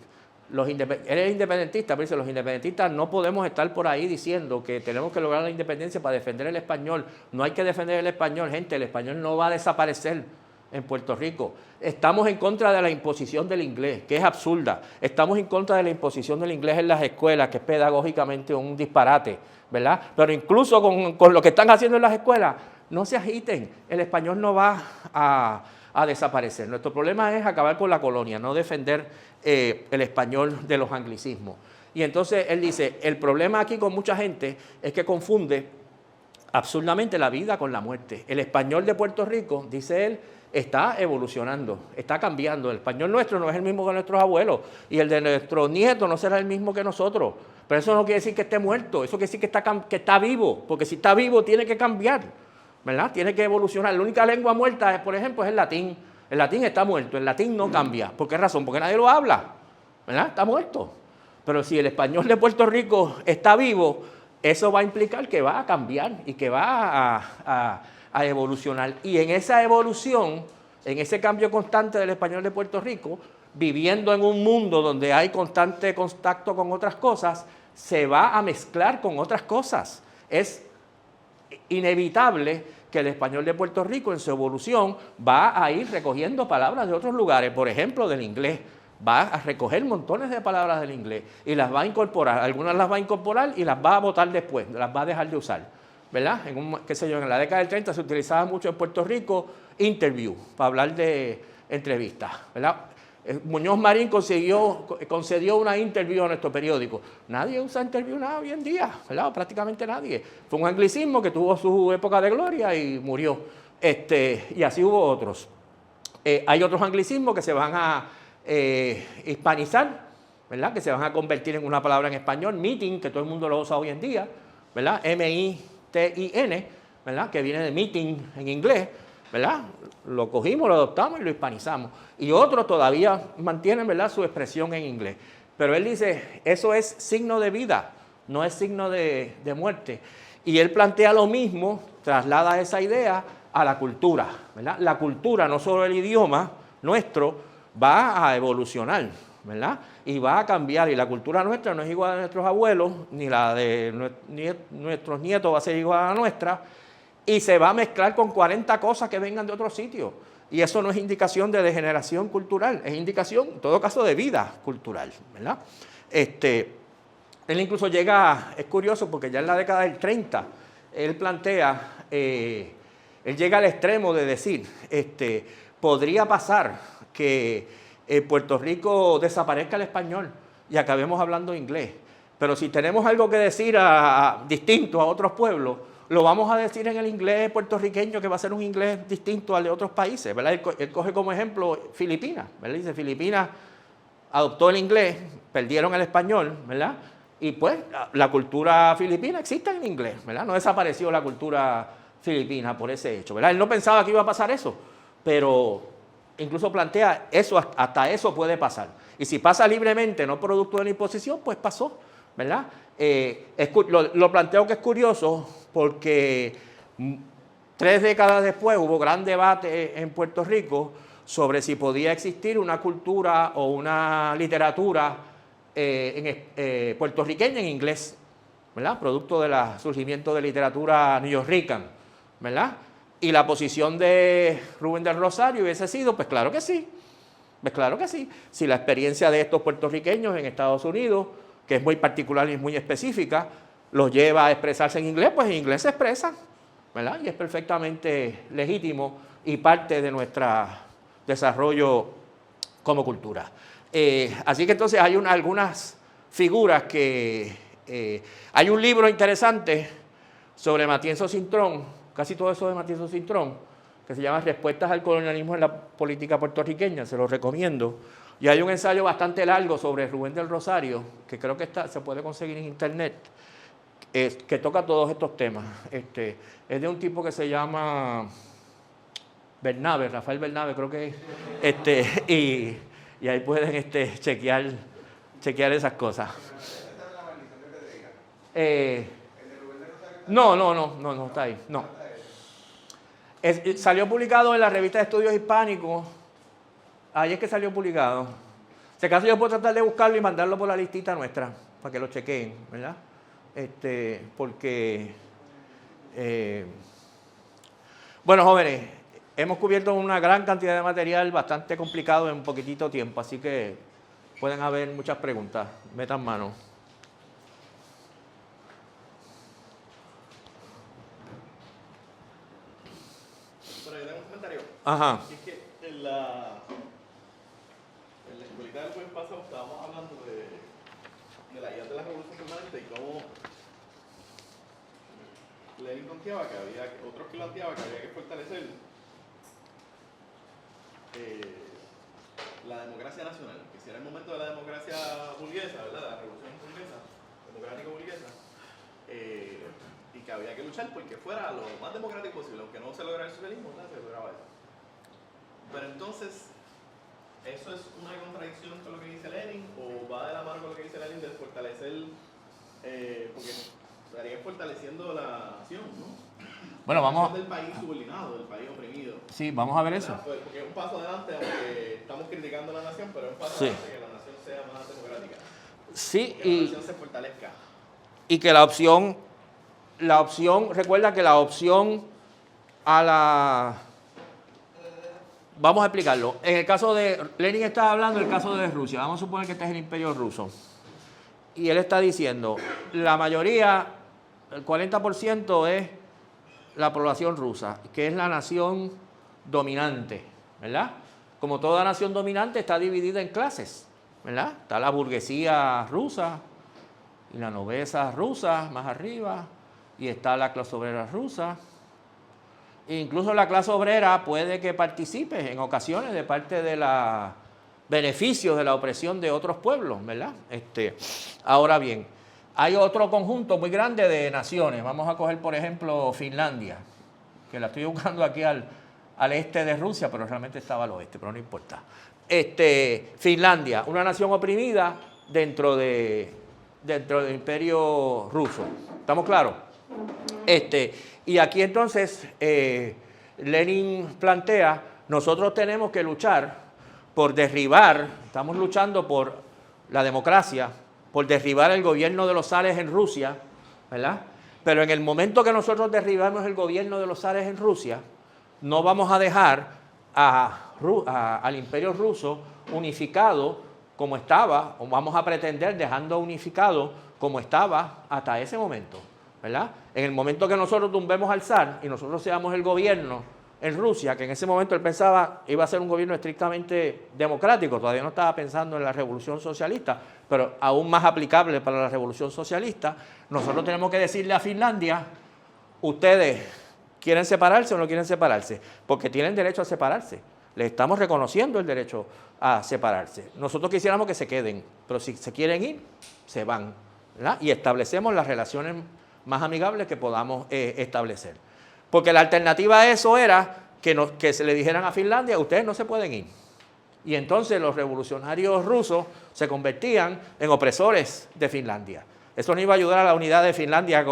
Él es independentista, pero dice, los independentistas no podemos estar por ahí diciendo que tenemos que lograr la independencia para defender el español. No hay que defender el español, gente, el español no va a desaparecer. en Puerto Rico. Estamos en contra de la imposición del inglés, que es absurda. Estamos en contra de la imposición del inglés en las escuelas, que es pedagógicamente un disparate, ¿verdad? Pero incluso con lo que están haciendo en las escuelas, no se agiten, el español no va a desaparecer. Nuestro problema es acabar con la colonia, no defender el español de los anglicismos. Y entonces él dice, el problema aquí con mucha gente es que confunde absurdamente la vida con la muerte. El español de Puerto Rico, dice él, está evolucionando, está cambiando. El español nuestro no es el mismo que nuestros abuelos y el de nuestros nietos no será el mismo que nosotros. Pero eso no quiere decir que esté muerto, eso quiere decir que está vivo, porque si está vivo tiene que cambiar, ¿verdad? Tiene que evolucionar. La única lengua muerta, por ejemplo, es el latín. El latín está muerto, el latín no cambia. ¿Por qué razón? Porque nadie lo habla, ¿verdad? Está muerto. Pero si el español de Puerto Rico está vivo, eso va a implicar que va a cambiar y que va a evolucionar. Y en esa evolución, en ese cambio constante del español de Puerto Rico, viviendo en un mundo donde hay constante contacto con otras cosas, se va a mezclar con otras cosas. Es inevitable que el español de Puerto Rico en su evolución va a ir recogiendo palabras de otros lugares, por ejemplo, del inglés. Va a recoger montones de palabras del inglés y las va a incorporar. Algunas las va a incorporar y las va a botar después, las va a dejar de usar, ¿verdad? En la década del 30 se utilizaba mucho en Puerto Rico interview, para hablar de entrevistas, ¿verdad? Muñoz Marín concedió una interview a nuestro periódico. Nadie usa interview nada hoy en día, ¿verdad? Prácticamente nadie. Fue un anglicismo que tuvo su época de gloria y murió. Y así hubo otros. Hay otros anglicismos que se van a hispanizar, ¿verdad? Que se van a convertir en una palabra en español, meeting, que todo el mundo lo usa hoy en día, ¿verdad? M-I-T-I-N, ¿verdad? Que viene de meeting en inglés, ¿verdad? Lo cogimos, lo adoptamos y lo hispanizamos. Y otros todavía mantienen, ¿verdad?, su expresión en inglés. Pero él dice, eso es signo de vida, no es signo de muerte. Y él plantea lo mismo, traslada esa idea a la cultura, ¿verdad? La cultura, no solo el idioma nuestro, va a evolucionar, ¿verdad? Y va a cambiar, y la cultura nuestra no es igual a nuestros abuelos, ni la de nuestros nietos va a ser igual a la nuestra, y se va a mezclar con 40 cosas que vengan de otros sitios. Y eso no es indicación de degeneración cultural, es indicación, en todo caso, de vida cultural, ¿verdad? Él incluso llega, es curioso porque ya en la década del 30, él plantea, él llega al extremo de decir, podría pasar que en Puerto Rico desaparezca el español y acabemos hablando inglés. Pero si tenemos algo que decir distinto a otros pueblos, lo vamos a decir en el inglés puertorriqueño, que va a ser un inglés distinto al de otros países, ¿verdad? Él coge como ejemplo Filipinas, ¿verdad? Dice, Filipinas adoptó el inglés, perdieron el español, ¿verdad? Y pues la cultura filipina existe en inglés, ¿verdad? No desapareció la cultura filipina por ese hecho, ¿verdad? Él no pensaba que iba a pasar eso, pero incluso plantea eso, hasta eso puede pasar. Y si pasa libremente, no producto de la imposición, pues pasó, ¿verdad? Lo planteo que es curioso porque 3 décadas después hubo gran debate en Puerto Rico sobre si podía existir una cultura o una literatura puertorriqueña en inglés, ¿verdad? Producto del surgimiento de literatura neoyorrican, ¿verdad? Y la posición de Rubén del Rosario hubiese sido, pues claro que sí, pues claro que sí. Si la experiencia de estos puertorriqueños en Estados Unidos, que es muy particular y muy específica, los lleva a expresarse en inglés, pues en inglés se expresan, ¿verdad? Y es perfectamente legítimo y parte de nuestro desarrollo como cultura. Así que entonces hay algunas figuras que... hay un libro interesante sobre Matienzo Cintrón, casi todo eso de Matienzo Cintrón, que se llama Respuestas al colonialismo en la política puertorriqueña, se lo recomiendo. Y hay un ensayo bastante largo sobre Rubén del Rosario, que creo que se puede conseguir en internet, que toca todos estos temas. Es de un tipo que se llama Bernabe, Rafael Bernabe, creo que es. Y ahí pueden chequear esas cosas. No, está ahí, no. Salió publicado en la revista de Estudios Hispánicos. Ahí es que salió publicado. Si acaso yo puedo tratar de buscarlo y mandarlo por la listita nuestra, para que lo chequeen, ¿verdad? Porque... bueno, jóvenes, hemos cubierto una gran cantidad de material bastante complicado en un poquitito tiempo, así que pueden haber muchas preguntas. Metan mano. Pero yo tengo un comentario. Ajá. Es que en la escuelita del buen pasado estábamos hablando de la idea de la revolución permanente y cómo Lenin planteaba que había, otros que planteaban que había que fortalecer la democracia nacional, que si era el momento de la democracia burguesa, ¿verdad? La revolución burguesa, democrática burguesa, y que había que luchar porque fuera lo más democrático posible, aunque no se lograra el socialismo, ¿verdad? Se lograba eso. Pero entonces, ¿eso es una contradicción con lo que dice Lenin o va de la mano con lo que dice Lenin de fortalecer, porque estaría fortaleciendo la nación, ¿no? Bueno, vamos. Del país subordinado, del país oprimido. Sí, vamos a ver eso. Porque es un paso adelante, aunque estamos criticando a la nación, pero es un paso Sí. adelante que la nación sea más democrática. Sí, Que la nación se fortalezca. y que la opción, recuerda que la opción a la... Vamos a explicarlo. En el caso de... Lenin está hablando del caso de Rusia. Vamos a suponer que este es el Imperio Ruso. Y él está diciendo, la mayoría, el 40% es la población rusa, que es la nación dominante, ¿verdad? Como toda nación dominante está dividida en clases, ¿verdad? Está la burguesía rusa y la nobleza rusa más arriba, y está la clase obrera rusa. E incluso la clase obrera puede que participe en ocasiones de parte de los beneficios de la opresión de otros pueblos, ¿verdad? Ahora bien, hay otro conjunto muy grande de naciones. Vamos a coger, por ejemplo, Finlandia, que la estoy buscando aquí al este de Rusia, pero realmente estaba al oeste, pero no importa. Finlandia, una nación oprimida dentro del Imperio Ruso. ¿Estamos claros? Y aquí entonces Lenin plantea, nosotros tenemos que luchar por derribar, estamos luchando por la democracia, por derribar el gobierno de los zares en Rusia, ¿verdad? Pero en el momento que nosotros derribamos el gobierno de los zares en Rusia, no vamos a dejar al Imperio Ruso unificado como estaba, o vamos a pretender dejando unificado como estaba hasta ese momento, ¿verdad? En el momento que nosotros tumbemos al zar y nosotros seamos el gobierno en Rusia, que en ese momento él pensaba iba a ser un gobierno estrictamente democrático, todavía no estaba pensando en la revolución socialista, pero aún más aplicable para la revolución socialista, nosotros tenemos que decirle a Finlandia, ustedes quieren separarse o no quieren separarse, porque tienen derecho a separarse, les estamos reconociendo el derecho a separarse. Nosotros quisiéramos que se queden, pero si se quieren ir, se van, ¿verdad? Y establecemos las relaciones más amigables que podamos establecer. Porque la alternativa a eso era que se le dijeran a Finlandia, ustedes no se pueden ir. Y entonces los revolucionarios rusos se convertían en opresores de Finlandia. Eso no iba a ayudar a la unidad de Finlandia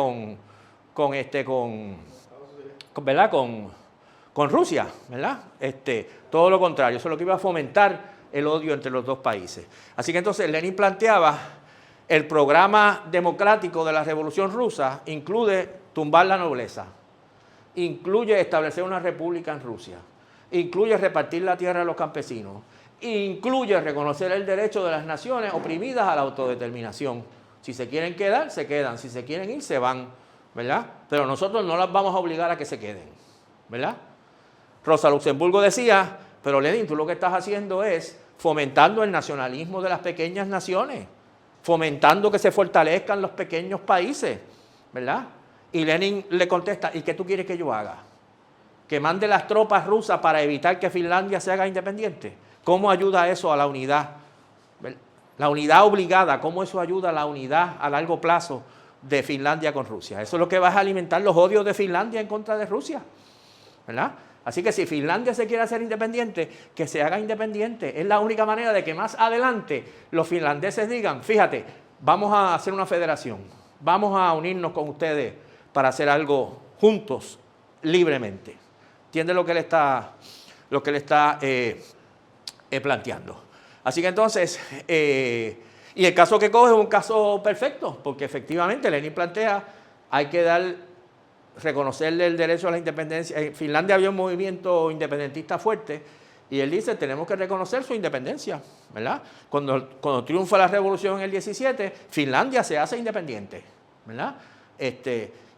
¿verdad? Con Rusia, ¿verdad? Todo lo contrario, eso es lo que iba a fomentar el odio entre los dos países. Así que entonces Lenin planteaba, el programa democrático de la Revolución Rusa incluye tumbar la nobleza, incluye establecer una república en Rusia, incluye repartir la tierra a los campesinos, incluye reconocer el derecho de las naciones oprimidas a la autodeterminación. Si se quieren quedar, se quedan, si se quieren ir, se van, ¿verdad? Pero nosotros no las vamos a obligar a que se queden, ¿verdad? Rosa Luxemburgo decía, pero Lenin, tú lo que estás haciendo es fomentando el nacionalismo de las pequeñas naciones, fomentando que se fortalezcan los pequeños países, ¿verdad? Y Lenin le contesta, ¿y qué tú quieres que yo haga? ¿Que mande las tropas rusas para evitar que Finlandia se haga independiente? ¿Cómo ayuda eso a la unidad? La unidad obligada, ¿cómo eso ayuda a la unidad a largo plazo de Finlandia con Rusia? Eso es lo que va a alimentar los odios de Finlandia en contra de Rusia, ¿verdad? Así que si Finlandia se quiere hacer independiente, que se haga independiente. Es la única manera de que más adelante los finlandeses digan, fíjate, vamos a hacer una federación, vamos a unirnos con ustedes para hacer algo juntos, libremente. ¿Entiende lo que él está planteando? Así que entonces, y el caso que coge es un caso perfecto, porque efectivamente Lenin plantea, hay que dar reconocerle el derecho a la independencia. En Finlandia había un movimiento independentista fuerte y él dice, tenemos que reconocer su independencia, ¿verdad? Cuando triunfa la revolución en el 17, Finlandia se hace independiente, ¿verdad?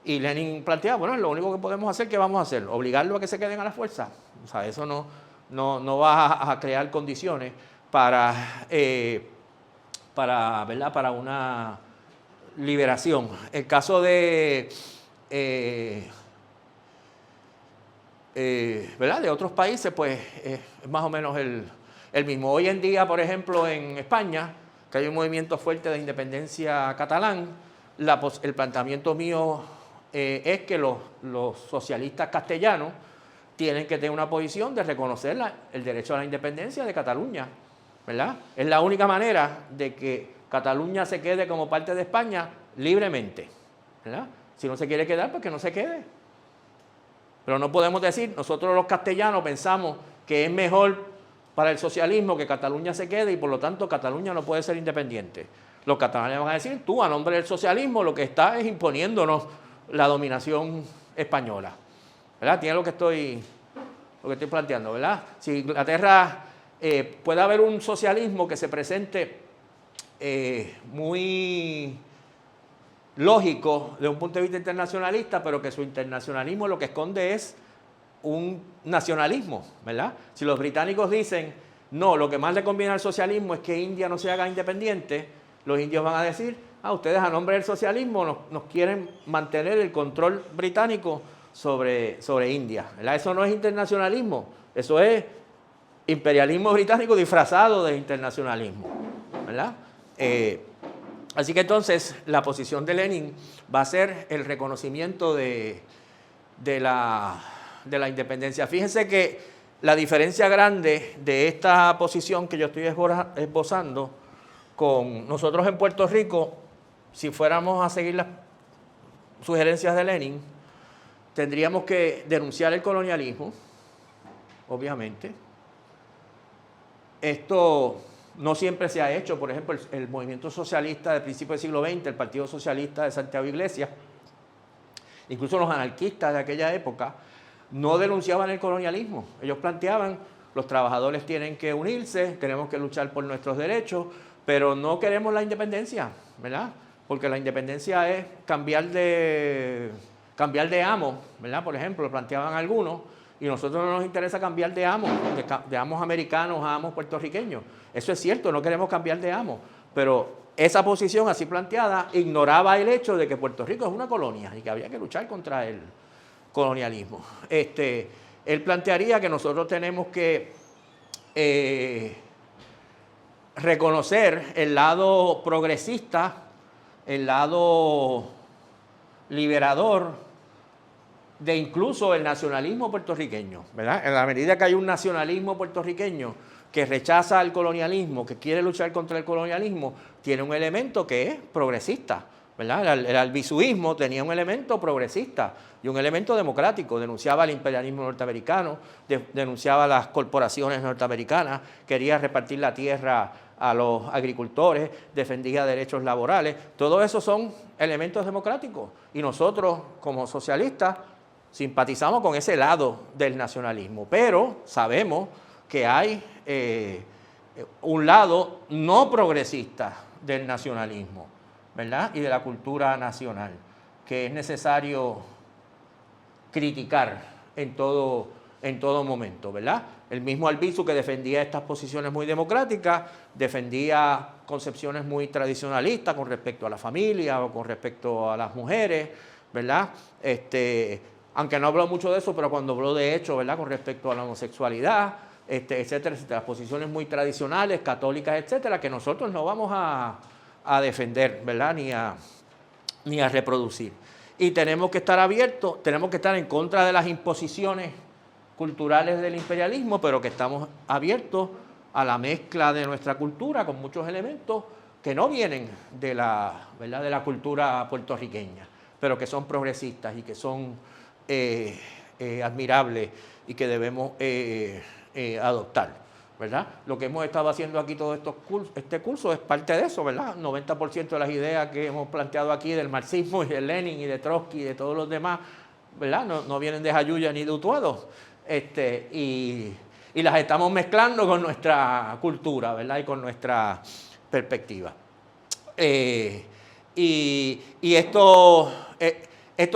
Y Lenin plantea, bueno, lo único que podemos hacer, ¿qué vamos a hacer? ¿Obligarlo a que se queden a la fuerza? O sea, eso no va a crear condiciones para ¿verdad? Para una liberación. El caso de ¿verdad? De otros países, pues es más o menos el mismo. Hoy en día, por ejemplo, en España, que hay un movimiento fuerte de independencia catalán, el planteamiento mío es que los socialistas castellanos tienen que tener una posición de reconocer el derecho a la independencia de Cataluña, ¿verdad? Es la única manera de que Cataluña se quede como parte de España libremente, ¿verdad? Si no se quiere quedar, pues que no se quede. Pero no podemos decir, nosotros los castellanos pensamos que es mejor para el socialismo que Cataluña se quede y por lo tanto Cataluña no puede ser independiente. Los catalanes van a decir, tú a nombre del socialismo lo que estás es imponiéndonos la dominación española, ¿verdad? Tiene lo que estoy planteando, ¿verdad? Si Inglaterra puede haber un socialismo que se presente muy lógico de un punto de vista internacionalista, pero que su internacionalismo lo que esconde es un nacionalismo, ¿verdad? Si los británicos dicen, no, lo que más le conviene al socialismo es que India no se haga independiente, los indios van a decir, ustedes a nombre del socialismo nos quieren mantener el control británico sobre India, ¿verdad? Eso no es internacionalismo, eso es imperialismo británico disfrazado de internacionalismo, ¿verdad? Así que entonces la posición de Lenin va a ser el reconocimiento de la independencia. Fíjense que la diferencia grande de esta posición que yo estoy esbozando con nosotros en Puerto Rico, si fuéramos a seguir las sugerencias de Lenin, tendríamos que denunciar el colonialismo, obviamente. Esto no siempre se ha hecho. Por ejemplo, el movimiento socialista del principio del siglo XX, el Partido Socialista de Santiago Iglesias, incluso los anarquistas de aquella época, no denunciaban el colonialismo. Ellos planteaban, los trabajadores tienen que unirse, tenemos que luchar por nuestros derechos, pero no queremos la independencia, ¿verdad? Porque la independencia es cambiar de amo, ¿verdad? Por ejemplo, lo planteaban algunos, y a nosotros no nos interesa cambiar de amos americanos a amos puertorriqueños. Eso es cierto, no queremos cambiar de amo, pero esa posición así planteada ignoraba el hecho de que Puerto Rico es una colonia y que había que luchar contra el colonialismo. Él plantearía que nosotros tenemos que reconocer el lado progresista, el lado liberador de incluso el nacionalismo puertorriqueño, ¿verdad? En la medida que hay un nacionalismo puertorriqueño que rechaza el colonialismo, que quiere luchar contra el colonialismo, tiene un elemento que es progresista, ¿verdad? El albisuismo tenía un elemento progresista y un elemento democrático, denunciaba el imperialismo norteamericano, denunciaba las corporaciones norteamericanas, quería repartir la tierra a los agricultores, defendía derechos laborales. Todo eso son elementos democráticos y nosotros como socialistas simpatizamos con ese lado del nacionalismo, pero sabemos que hay un lado no progresista del nacionalismo, ¿verdad? Y de la cultura nacional, que es necesario criticar en todo momento, ¿verdad? El mismo Albizu, que defendía estas posiciones muy democráticas, defendía concepciones muy tradicionalistas con respecto a la familia o con respecto a las mujeres, ¿verdad? Aunque no habló mucho de eso, pero cuando habló de hecho, ¿verdad? Con respecto a la homosexualidad, etcétera, etcétera, las posiciones muy tradicionales, católicas, etcétera, que nosotros no vamos a defender, ¿verdad? Ni a reproducir. Y tenemos que estar abiertos, tenemos que estar en contra de las imposiciones culturales del imperialismo, pero que estamos abiertos a la mezcla de nuestra cultura con muchos elementos que no vienen de la, ¿verdad? De la cultura puertorriqueña, pero que son progresistas y que son admirables y que debemos adoptar, ¿verdad? Lo que hemos estado haciendo aquí todo este curso es parte de eso, ¿verdad? 90% de las ideas que hemos planteado aquí del marxismo y de Lenin y de Trotsky y de todos los demás ¿verdad? No vienen de Jayuya ni de Utuado. Y las estamos mezclando con nuestra cultura, ¿verdad? Y con nuestra perspectiva. Y esto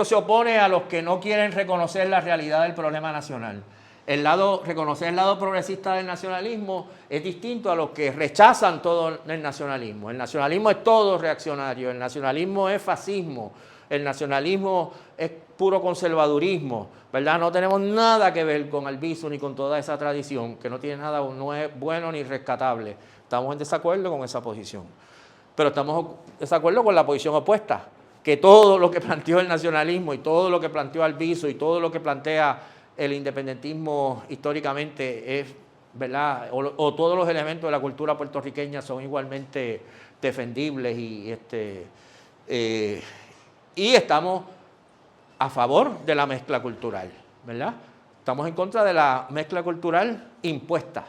se opone a los que no quieren reconocer la realidad del problema nacional. Reconocer el lado progresista del nacionalismo es distinto a los que rechazan todo el nacionalismo. El nacionalismo es todo reaccionario, el nacionalismo es fascismo, el nacionalismo es puro conservadurismo, ¿verdad? No tenemos nada que ver con Albizu ni con toda esa tradición, que no tiene nada, no es bueno ni rescatable. Estamos en desacuerdo con esa posición. Pero estamos en desacuerdo con la posición opuesta, que todo lo que planteó el nacionalismo y todo lo que planteó Albizu y todo lo que plantea el independentismo históricamente es, ¿verdad? O todos los elementos de la cultura puertorriqueña son igualmente defendibles y estamos a favor de la mezcla cultural, ¿verdad? Estamos en contra de la mezcla cultural impuesta,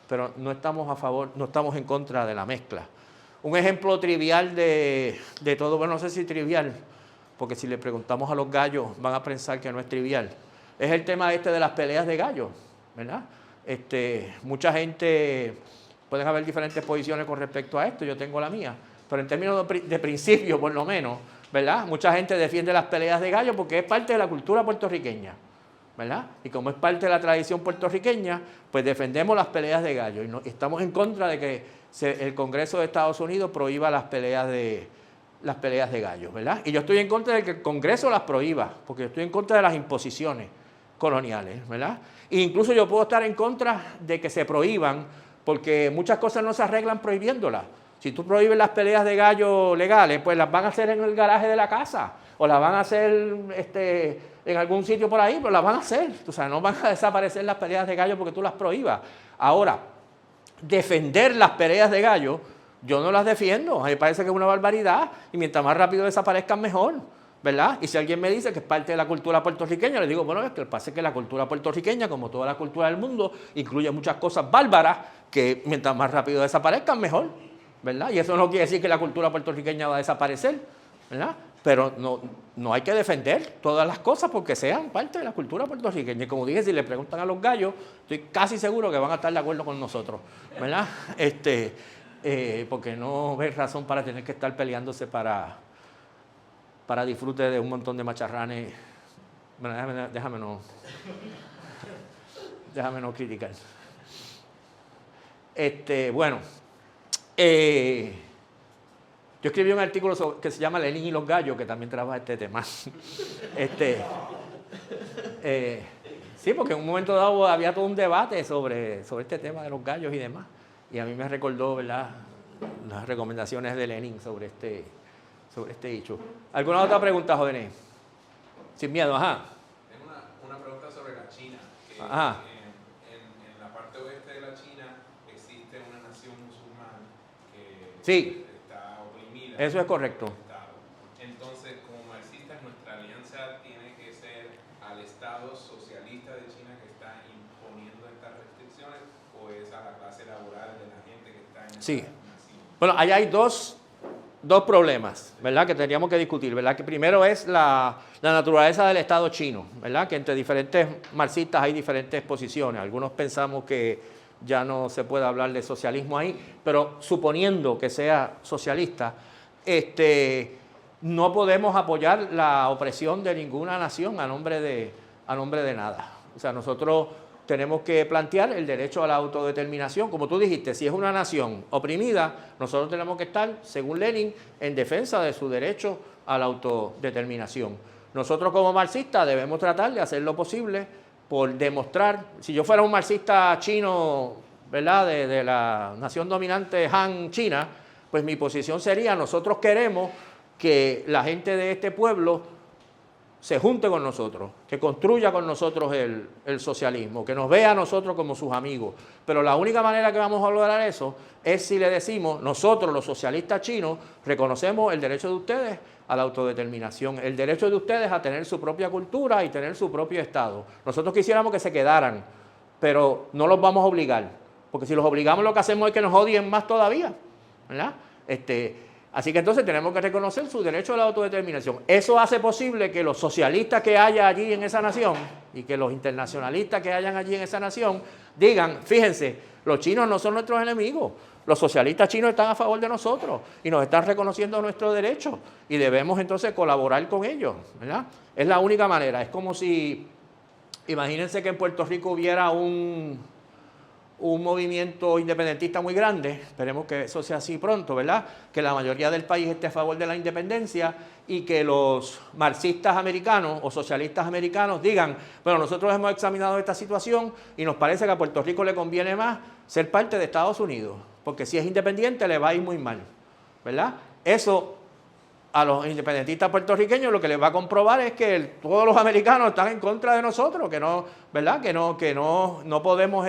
pero no estamos a favor, no estamos en contra de la mezcla. Un ejemplo trivial de todo, bueno, no sé si trivial, porque si le preguntamos a los gallos van a pensar que no es trivial. Es el tema de las peleas de gallos, ¿verdad? Mucha gente, pueden haber diferentes posiciones con respecto a esto, yo tengo la mía, pero en términos de principio, por lo menos, ¿verdad? Mucha gente defiende las peleas de gallos porque es parte de la cultura puertorriqueña, ¿verdad? Y como es parte de la tradición puertorriqueña, pues defendemos las peleas de gallos y estamos en contra de que el Congreso de Estados Unidos prohíba las peleas de gallos, ¿verdad? Y yo estoy en contra de que el Congreso las prohíba, porque yo estoy en contra de las imposiciones coloniales, ¿verdad? E incluso yo puedo estar en contra de que se prohíban, porque muchas cosas no se arreglan prohibiéndolas. Si tú prohíbes las peleas de gallo legales, pues las van a hacer en el garaje de la casa, o las van a hacer en algún sitio por ahí, pero las van a hacer. O sea, no van a desaparecer las peleas de gallo porque tú las prohíbas. Ahora, defender las peleas de gallo, yo no las defiendo. A mí me parece que es una barbaridad, y mientras más rápido desaparezcan, mejor, ¿verdad? Y si alguien me dice que es parte de la cultura puertorriqueña, le digo, bueno, es que el pasa es que la cultura puertorriqueña, como toda la cultura del mundo, incluye muchas cosas bárbaras que mientras más rápido desaparezcan, mejor, ¿verdad? Y eso no quiere decir que la cultura puertorriqueña va a desaparecer, ¿verdad? Pero no hay que defender todas las cosas porque sean parte de la cultura puertorriqueña. Y como dije, si le preguntan a los gallos, estoy casi seguro que van a estar de acuerdo con nosotros, ¿verdad? Porque no ves razón para tener que estar peleándose para disfrute de un montón de macharranes. Bueno, déjame no criticar. Yo escribí un artículo que se llama Lenin y los gallos, que también trabaja este tema. Sí, porque en un momento dado había todo un debate sobre este tema de los gallos y demás. Y a mí me recordó, ¿verdad?, las recomendaciones de Lenin sobre este hecho. ¿Alguna otra pregunta, jóvenes? Sin miedo, ajá. Tengo una pregunta sobre la China. Ajá. En la parte oeste de la China existe una nación musulmana que Sí. está oprimida. Eso es correcto. Entonces, como marxistas, nuestra alianza tiene que ser al Estado socialista de China que está imponiendo estas restricciones, o es a la clase laboral de la gente que está en Sí. esa nación. Bueno, allá hay dos problemas, ¿verdad?, que tendríamos que discutir, ¿verdad? Que primero es la naturaleza del Estado chino, ¿verdad? Que entre diferentes marxistas hay diferentes posiciones. Algunos pensamos que ya no se puede hablar de socialismo ahí, pero suponiendo que sea socialista, no podemos apoyar la opresión de ninguna nación a nombre de nada. O sea, nosotros tenemos que plantear el derecho a la autodeterminación. Como tú dijiste, si es una nación oprimida, nosotros tenemos que estar, según Lenin, en defensa de su derecho a la autodeterminación. Nosotros como marxistas debemos tratar de hacer lo posible por demostrar, si yo fuera un marxista chino, ¿verdad?, de la nación dominante Han China, pues mi posición sería, nosotros queremos que la gente de este pueblo se junte con nosotros, que construya con nosotros el socialismo, que nos vea a nosotros como sus amigos. Pero la única manera que vamos a lograr eso es si le decimos, nosotros los socialistas chinos reconocemos el derecho de ustedes a la autodeterminación, el derecho de ustedes a tener su propia cultura y tener su propio Estado. Nosotros quisiéramos que se quedaran, pero no los vamos a obligar, porque si los obligamos lo que hacemos es que nos odien más todavía, ¿verdad? Así que entonces tenemos que reconocer su derecho a la autodeterminación. Eso hace posible que los socialistas que haya allí en esa nación y que los internacionalistas que hayan allí en esa nación digan, fíjense, los chinos no son nuestros enemigos, los socialistas chinos están a favor de nosotros y nos están reconociendo nuestros derechos y debemos entonces colaborar con ellos, ¿verdad? Es la única manera. Es como si, imagínense que en Puerto Rico hubiera un movimiento independentista muy grande, esperemos que eso sea así pronto, ¿verdad? Que la mayoría del país esté a favor de la independencia y que los marxistas americanos o socialistas americanos digan, bueno, nosotros hemos examinado esta situación y nos parece que a Puerto Rico le conviene más ser parte de Estados Unidos, porque si es independiente le va a ir muy mal, ¿verdad? Eso a los independentistas puertorriqueños lo que les va a comprobar es que todos los americanos están en contra de nosotros, que no, ¿verdad? Que no podemos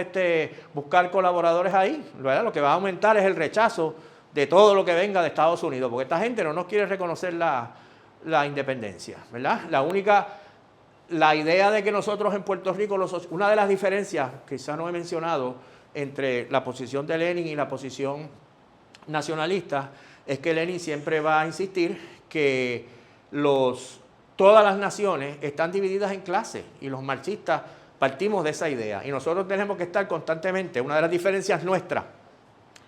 buscar colaboradores ahí, ¿verdad? Lo que va a aumentar es el rechazo de todo lo que venga de Estados Unidos, porque esta gente no nos quiere reconocer la independencia, ¿verdad? La idea de que nosotros en Puerto Rico, una de las diferencias, quizás no he mencionado, entre la posición de Lenin y la posición nacionalista, es que Lenin siempre va a insistir que todas las naciones están divididas en clases y los marxistas partimos de esa idea y nosotros tenemos que estar constantemente, una de las diferencias nuestras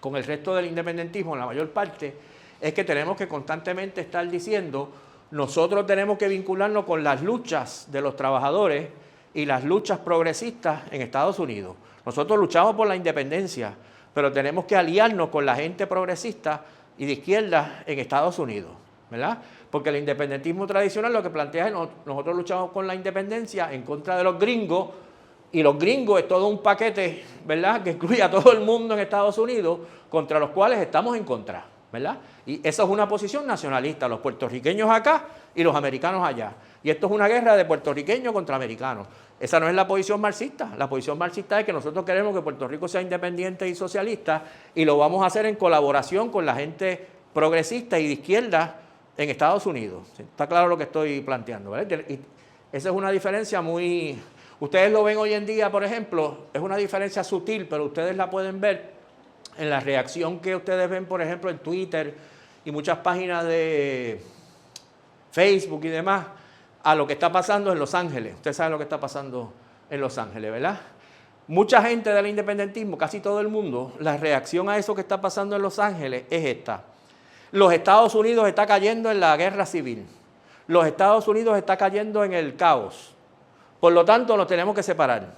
con el resto del independentismo, en la mayor parte, es que tenemos que constantemente estar diciendo, nosotros tenemos que vincularnos con las luchas de los trabajadores y las luchas progresistas en Estados Unidos. Nosotros luchamos por la independencia, pero tenemos que aliarnos con la gente progresista y de izquierda en Estados Unidos, ¿verdad? Porque el independentismo tradicional lo que plantea es nosotros luchamos con la independencia en contra de los gringos y los gringos es todo un paquete, ¿verdad? Que incluye a todo el mundo en Estados Unidos contra los cuales estamos en contra, ¿verdad? Y esa es una posición nacionalista, los puertorriqueños acá y los americanos allá. Y esto es una guerra de puertorriqueños contra americanos. Esa no es la posición marxista. La posición marxista es que nosotros queremos que Puerto Rico sea independiente y socialista y lo vamos a hacer en colaboración con la gente progresista y de izquierda en Estados Unidos. Está claro lo que estoy planteando, ¿verdad? Y esa es una diferencia muy... Ustedes lo ven hoy en día, por ejemplo, es una diferencia sutil, pero ustedes la pueden ver en la reacción que ustedes ven, por ejemplo, en Twitter y muchas páginas de Facebook y demás, a lo que está pasando en Los Ángeles. Ustedes saben lo que está pasando en Los Ángeles, ¿verdad? Mucha gente del independentismo, casi todo el mundo, la reacción a eso que está pasando en Los Ángeles es esta. Los Estados Unidos está cayendo en la guerra civil. Los Estados Unidos está cayendo en el caos. Por lo tanto, nos tenemos que separar.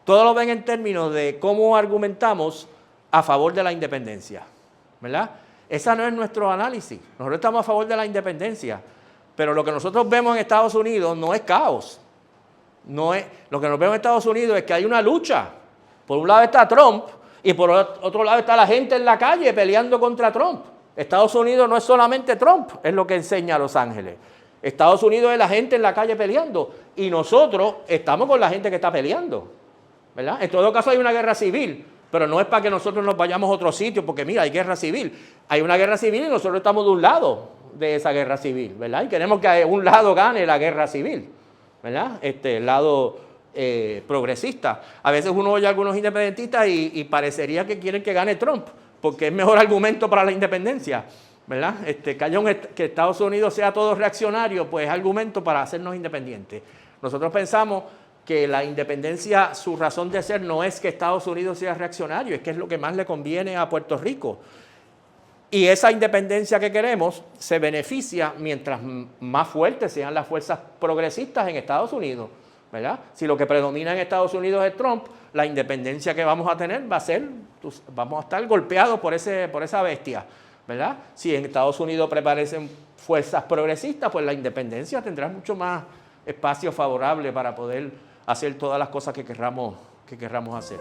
Todo lo ven en términos de cómo argumentamos a favor de la independencia, ¿verdad? Ese no es nuestro análisis. Nosotros estamos a favor de la independencia. Pero lo que nosotros vemos en Estados Unidos no es caos. Lo que nos vemos en Estados Unidos es que hay una lucha. Por un lado está Trump y por otro lado está la gente en la calle peleando contra Trump. Estados Unidos no es solamente Trump, es lo que enseña Los Ángeles. Estados Unidos es la gente en la calle peleando y nosotros estamos con la gente que está peleando, ¿verdad? En todo caso hay una guerra civil, pero no es para que nosotros nos vayamos a otro sitio, porque mira, hay guerra civil. Hay una guerra civil y nosotros estamos de un lado de esa guerra civil, ¿verdad? Y queremos que un lado gane la guerra civil, ¿verdad? El lado progresista. A veces uno oye a algunos independentistas y parecería que quieren que gane Trump, porque es mejor argumento para la independencia, ¿verdad? Que Estados Unidos sea todo reaccionario, pues es argumento para hacernos independientes. Nosotros pensamos que la independencia, su razón de ser no es que Estados Unidos sea reaccionario, es que es lo que más le conviene a Puerto Rico. Y esa independencia que queremos se beneficia mientras más fuertes sean las fuerzas progresistas en Estados Unidos, ¿verdad? Si lo que predomina en Estados Unidos es Trump, la independencia que vamos a tener va a ser, vamos a estar golpeados por esa bestia, ¿verdad? Si en Estados Unidos prevalecen fuerzas progresistas, pues la independencia tendrá mucho más espacio favorable para poder hacer todas las cosas que querramos hacer.